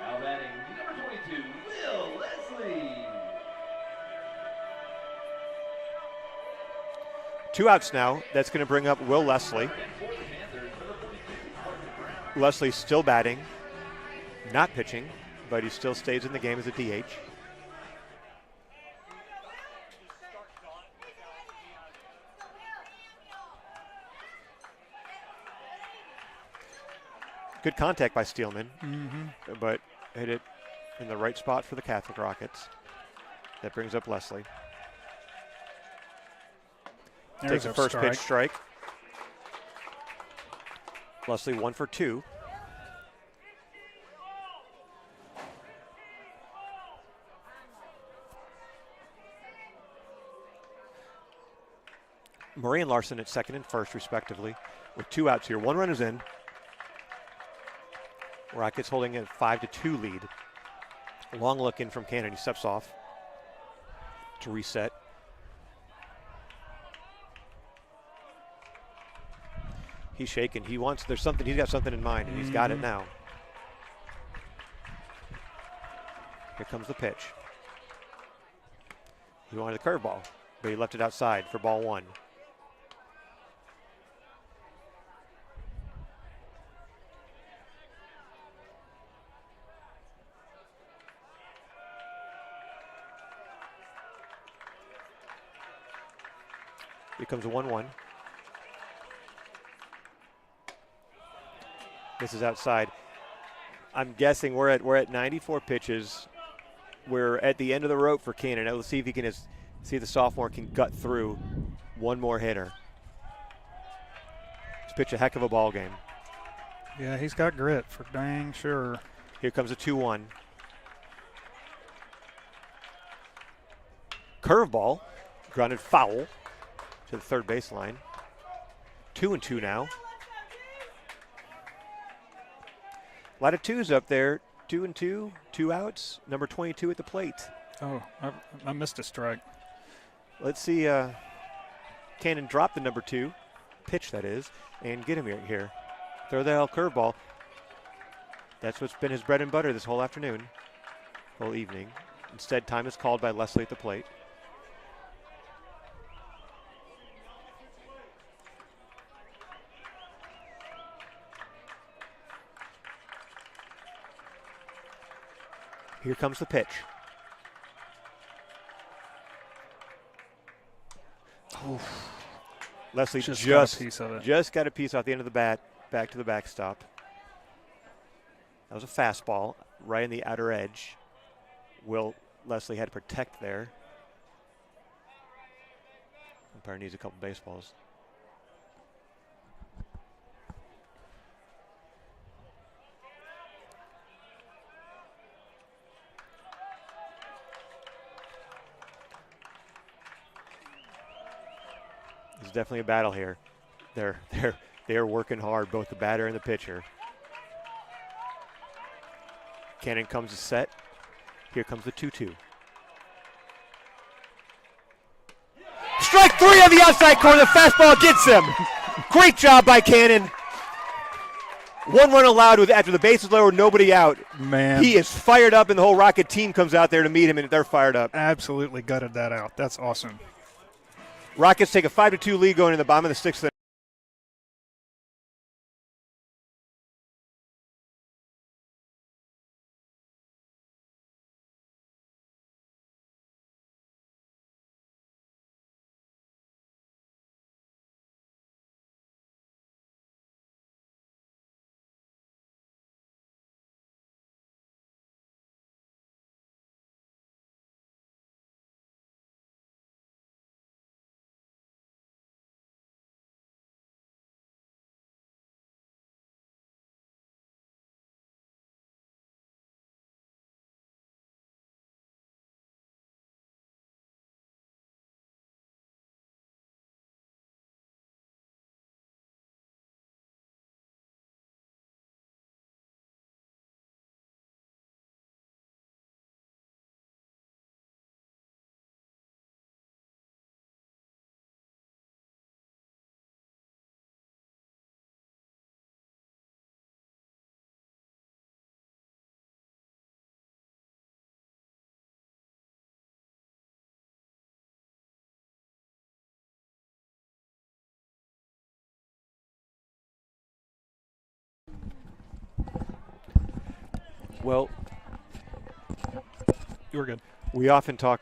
Now batting number 22, Will Leslie. 2 outs now. That's going to bring up Will Leslie. Leslie still batting, not pitching, but he still stays in the game as a DH. Good contact by Steelman, but hit it in the right spot for the Catholic Rockets. That brings up Leslie. Takes a first pitch strike. Leslie 1 for 2. Murray and Larson at second and first, respectively, with 2 outs here. 1 runner's in. Rockets holding a 5-2 lead. Long look in from Cannon. He steps off to reset. He's shaking. He's got something in mind, and he's got it now. Here comes the pitch. He wanted the curveball, but he left it outside for ball 1. Here comes a 1-1. This is outside. I'm guessing we're at 94 pitches. We're at the end of the rope for Cannon. Now let's see if he can see if the sophomore can gut through one more hitter. He's pitched a heck of a ball game. Yeah, he's got grit for dang sure. Here comes a 2-1. Curveball, grounded foul to the third baseline. 2-2 now. A lot of 2s up there. 2-2, 2 outs. Number 22 at the plate. Oh, I missed a strike. Let's see. Cannon drop the number 2, pitch that is, and get him here. Throw the hell curveball. That's what's been his bread and butter this whole afternoon, whole evening. Instead, time is called by Leslie at the plate. Here comes the pitch. Leslie Just just got a piece of it. Just got a piece off the end of the bat, back to the backstop. That was a fastball right in the outer edge. Leslie had to protect there. Umpire needs a couple baseballs. There's definitely a battle here. They are working hard, both the batter and the pitcher. Cannon comes to set. Here comes the 2-2. Strike 3 on the outside corner. The fastball gets him. Great job by Cannon. 1 run allowed after the bases lowered, nobody out. Man. He is fired up, and the whole Rocket team comes out there to meet him, and they're fired up. Absolutely gutted that out. That's awesome. Rockets take a 5-2 lead going in the bottom of the 6th inning. Well, You were good. we often talk.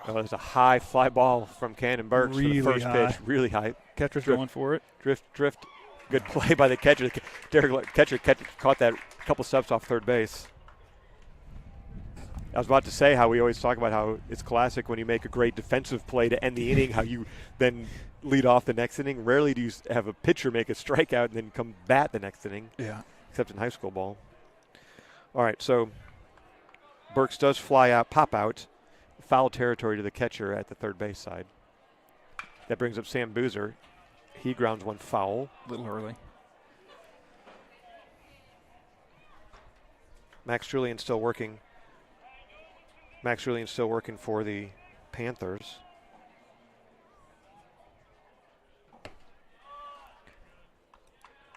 Oh, there's a high fly ball from Cannon Burks for the Really first high. pitch. Really high. Catcher's Drift. going for it. Drift. Good play by the catcher. Catcher caught that a couple steps off third base. I was about to say how we always talk about how it's classic when you make a great defensive play to end the inning, how you then lead off the next inning. Rarely do you have a pitcher make a strikeout and then come bat the next inning, Yeah. except in high school ball. All right, so Burks does pop out, foul territory to the catcher at the third base side. That brings up Sam Boozer. He grounds one foul. A little early. Max Julian's still working. For the Panthers.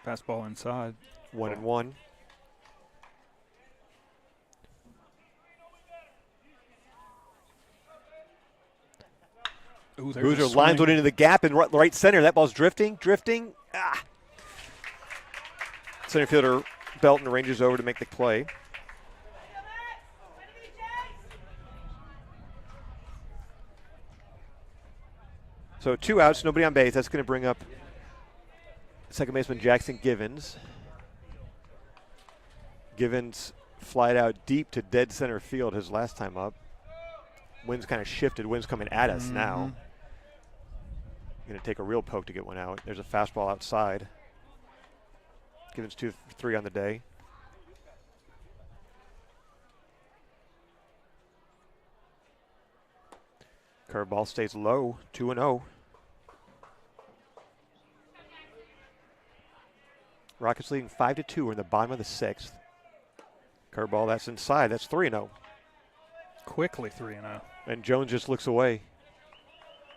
Fastball inside. 1-1. Ooh, there's a Boozer swing. lines one into the gap in right center. That ball's drifting. Center fielder Belton ranges over to make the play. So 2 outs, nobody on base. That's going to bring up second baseman Jackson Givens. Givens flied out deep to dead center field his last time up. Wind's kind of shifted. Wind's coming at us now. Going to take a real poke to get one out. There's a fastball outside. Givens 2-3 on the day. Curveball stays low, 2-0. Rockets leading 5-2. We're in the bottom of the 6th. Curveball, that's inside. That's 3-0. Quickly 3-0. And Jones just looks away.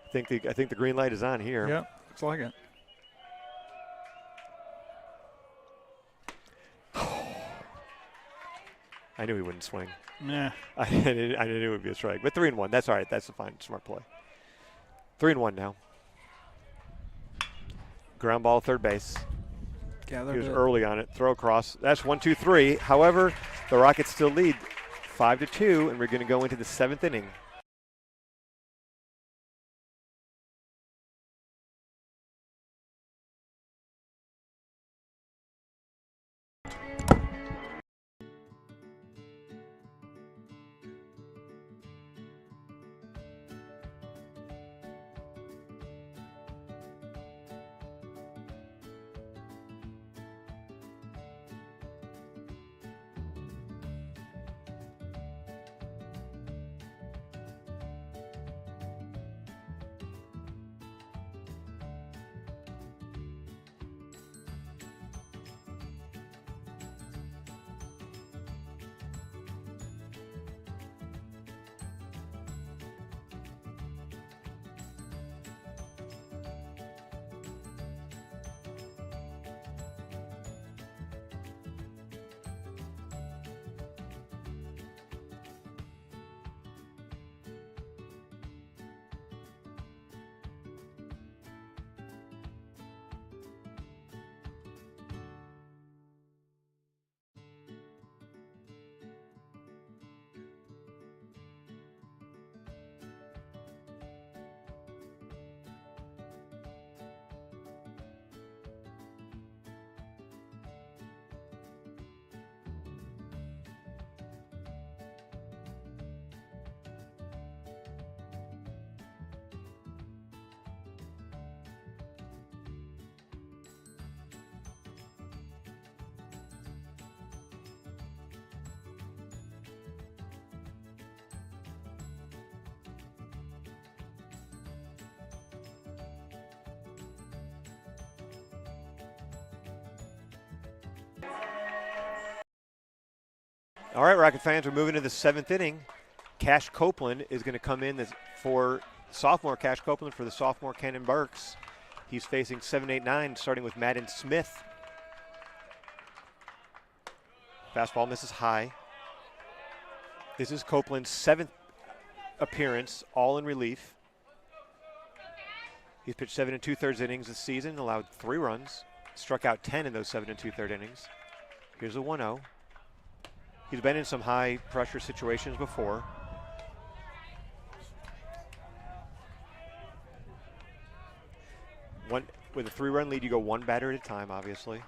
I think the green light is on here. Yep, looks like it. I knew he wouldn't swing. Nah. I knew it would be a strike. But 3-1. That's all right. That's a fine, smart play. 3-1 now. Ground ball, third base. Gathered He was it. early on it. Throw across. That's 1-2-3. However, the Rockets still lead 5-2, and we're going to go into the 7th inning. All right, Rocket fans, we're moving to the 7th inning. Cash Copeland is going to come in for sophomore Cash Copeland for the sophomore Cannon Burks. He's facing 7, 8, 9, starting with Madden Smith. Fastball misses high. This is Copeland's 7th appearance, all in relief. He's pitched 7 2/3 innings this season, allowed 3 runs, struck out 10 in those 7 2/3 innings. Here's a 1-0. He's been in some high pressure situations before. With a 3-run lead, you go 1 batter at a time, obviously.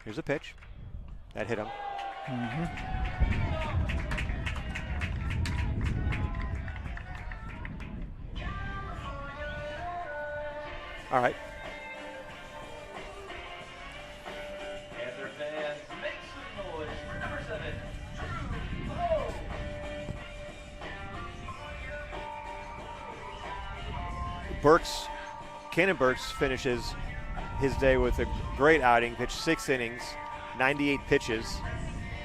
Here's a pitch. That hit him. All right. Panther fans, make some noise for number 7, Drew Lowe. Cannon Burks finishes his day with a great outing, pitched 6 innings, 98 pitches.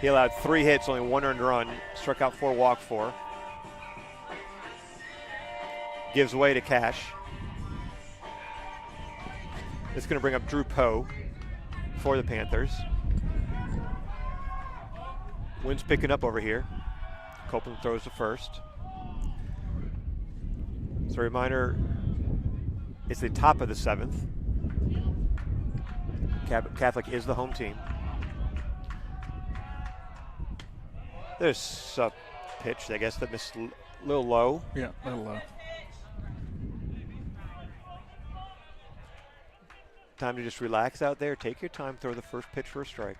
He allowed 3 hits, only 1 earned run, struck out 4, walked 4. Gives way to Cash. It's going to bring up Drew Poe for the Panthers. Wind's picking up over here. Copeland throws to first. So a reminder, it's the top of the 7th. Catholic is the home team. There's a pitch, I guess, that missed a little low. Yeah, a little low. Time to just relax out there. Take your time. Throw the first pitch for a strike.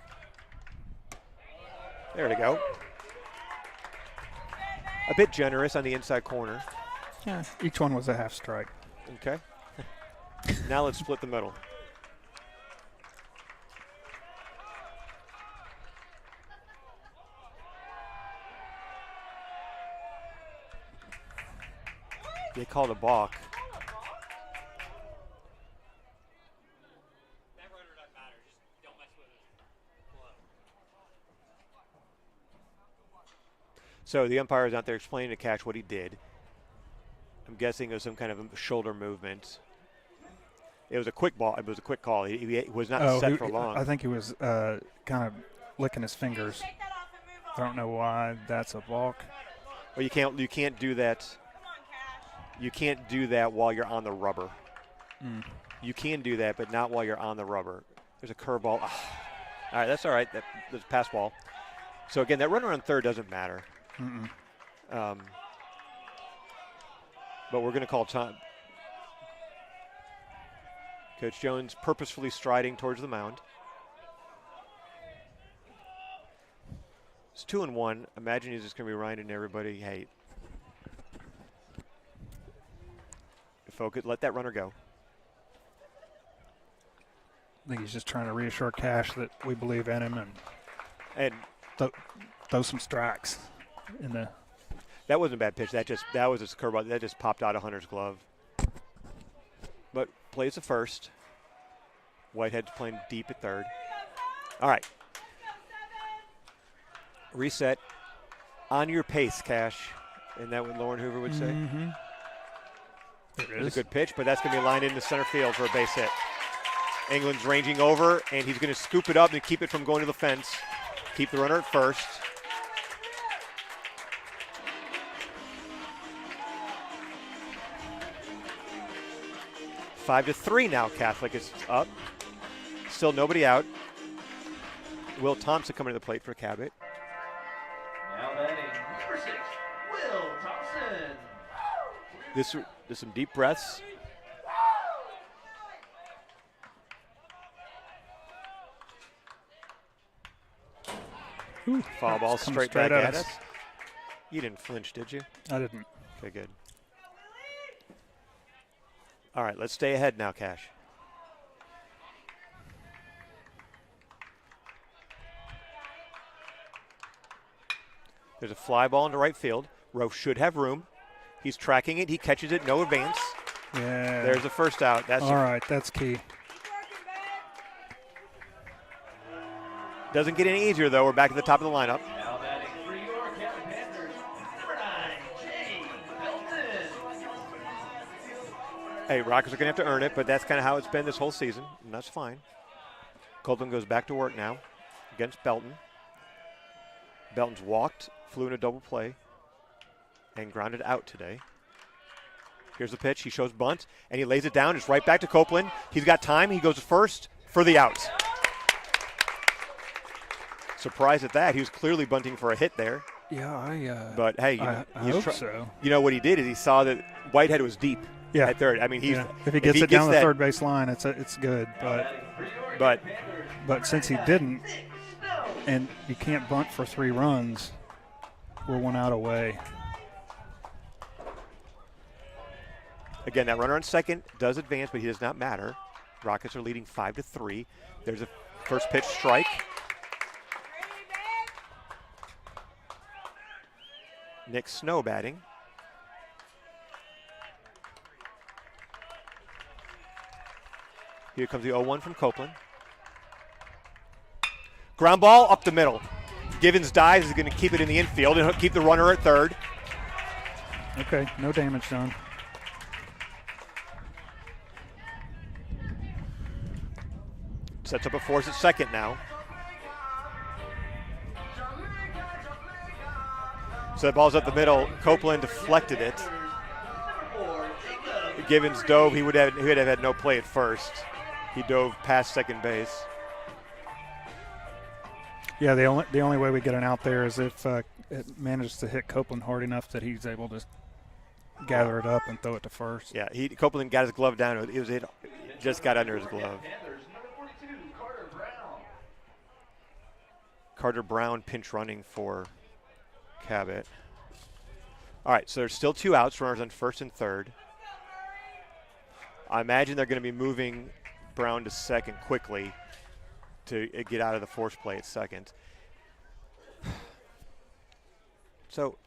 There we go. A bit generous on the inside corner. Yeah, each one was a half strike. Okay. Now let's split the middle. They called a balk. That runner doesn't matter. Just don't mess with it. So the umpire is out there explaining to Cash what he did. I'm guessing it was some kind of a shoulder movement. It was a quick ball. It was a quick call. He was not set for long. I think he was kind of licking his fingers. I don't know why that's a balk. Well, you can't do that. You can't do that while you're on the rubber. You can do that, but not while you're on the rubber. There's a curveball. All right, that's all right. That's a pass ball. So again, that runner on third doesn't matter. But we're going to call time. Coach Jones purposefully striding towards the mound. It's 2-1. Imagine he's just going to be reminding everybody, hey, focus, let that runner go. I think he's just trying to reassure Cash that we believe in him and throw some strikes in the. That wasn't a bad pitch. That was a curveball. That just popped out of Hunter's glove. But plays the first. Whitehead's playing deep at third. All right. Reset. On your pace, Cash. Isn't that what Lauren Hoover would say? It's a good pitch, but that's going to be lined into center field for a base hit. England's ranging over, and he's going to scoop it up and keep it from going to the fence. Keep the runner at first. Five to 3 now. Catholic is up. Still nobody out. Will Thompson coming to the plate for Cabot. Now batting, number 6, Will Thompson. There's some deep breaths. Foul ball straight back at us. You didn't flinch, did you? I didn't. Okay, good. All right, let's stay ahead now, Cash. There's a fly ball into right field. Rowe should have room. He's tracking it. He catches it. No advance. Yeah. There's the first out. That's all right. That's key. Doesn't get any easier, though. We're back at the top of the lineup. Now batting for your Cabot Panthers, number 9, Jay Belton. Hey, Rockets are going to have to earn it, but that's kind of how it's been this whole season, and that's fine. Copeland goes back to work now against Belton. Belton's walked, flew in a double play, and grounded out today. Here's the pitch. He shows bunt, and he lays it down. It's right back to Copeland. He's got time. He goes first for the out. Surprised at that. He was clearly bunting for a hit there. Yeah, But, hey, I hope so. You know what he did is he saw that Whitehead was deep at third. I mean, if he gets it down the third base line, it's good. But since he didn't, and you can't bunt for 3 runs, we're 1 out away. Again, that runner on second does advance, but he does not matter. Rockets are leading 5-3. There's a first pitch strike. Nick Snow batting. Here comes the 0-1 from Copeland. Ground ball up the middle. Givens dives, is going to keep it in the infield and keep the runner at third. Okay, no damage done. Sets up a force at second now. So the ball's up the middle. Copeland deflected it. Givens dove. He would have had no play at first. He dove past second base. Yeah, the only way we get an out there is if it manages to hit Copeland hard enough that he's able to gather it up and throw it to first. Yeah, Copeland got his glove down. It just got under his glove. Carter Brown pinch running for Cabot. All right, so there's still 2 outs, runners on first and third. I imagine they're going to be moving Brown to second quickly to get out of the force play at second. So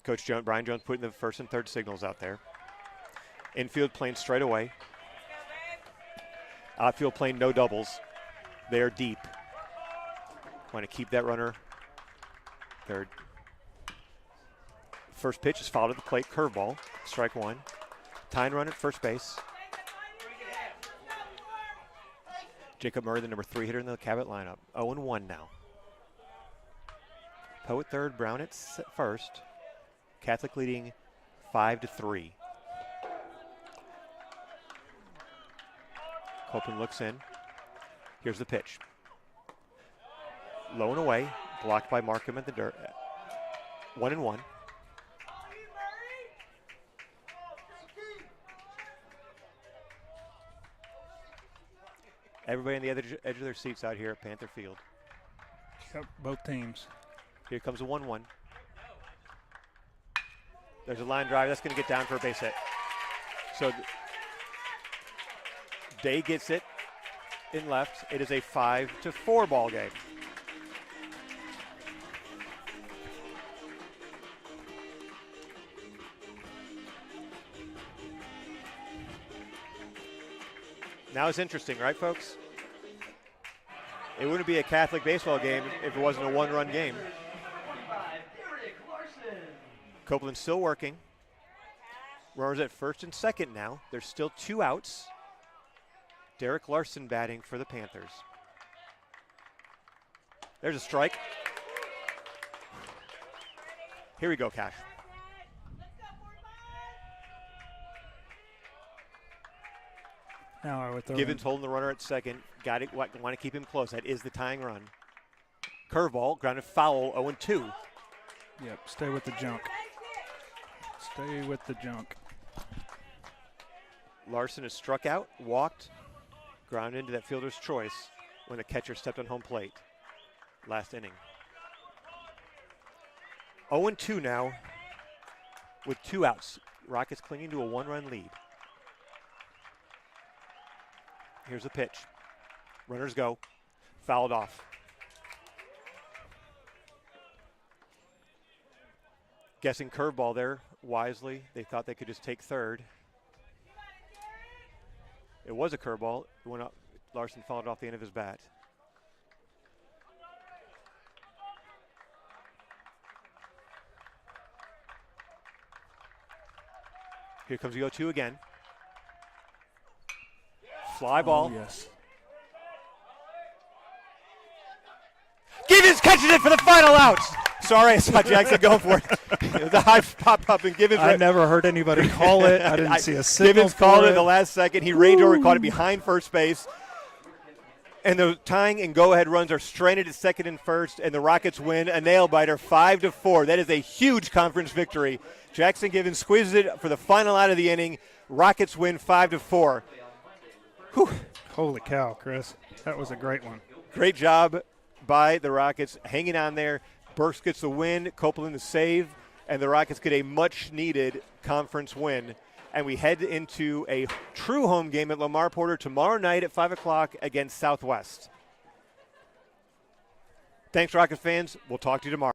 Coach Brian Jones putting the first and third signals out there. Infield playing straight away. Outfield playing no doubles. They are deep. Want to keep that runner third. First pitch is fouled at the plate. Curveball. Strike 1. Tying run at first base. Jacob Murray, the number 3 hitter in the Cabot lineup. 0-1 now. Poe at third. Brown at first. Catholic leading 5-3. Copeland looks in. Here's the pitch. Low and away. Blocked by Markham at the dirt. 1-1. Everybody on the edge of their seats out here at Panther Field. Yep, both teams. Here comes a 1-1. There's a line drive. That's going to get down for a base hit. So Day gets it in left. It is a 5-4 ball game. Now it's interesting, right, folks? It wouldn't be a Catholic baseball game if it wasn't a 1-run game. Copeland's still working. Runners at first and second now. There's still 2 outs. Derek Larson batting for the Panthers. There's a strike. Here we go, Cash. Now I would throw Givens holding the runner at second. Got it. Want to keep him close. That is the tying run. Curveball, grounded foul, 0-2. Yep, stay with the junk. Stay with the junk. Larson is struck out, walked, grounded into that fielder's choice when the catcher stepped on home plate last inning. 0-2 now with 2 outs. Rockets clinging to a 1-run lead. Here's the pitch. Runners go. Fouled off. Guessing curveball there wisely. They thought they could just take third. It was a curveball. It went up. Larson fouled it off the end of his bat. Here comes the 0-2 again. Fly ball. Oh, yes. Givens catches it for the final out. Sorry, I saw Jackson going for it. The high pop-up and Givens. I never heard anybody call it. I didn't see a signal. Givens called it in the last second. He ranged over and caught it behind first base. And the tying and go-ahead runs are stranded at second and first, and the Rockets win a nail-biter 5-4. That is a huge conference victory. Jackson Givens squeezes it for the final out of the inning. Rockets win 5-4. Whew. Holy cow, Chris. That was a great one. Great job by the Rockets hanging on there. Burks gets the win, Copeland the save, and the Rockets get a much-needed conference win. And we head into a true home game at Lamar Porter tomorrow night at 5 o'clock against Southwest. Thanks, Rockets fans. We'll talk to you tomorrow.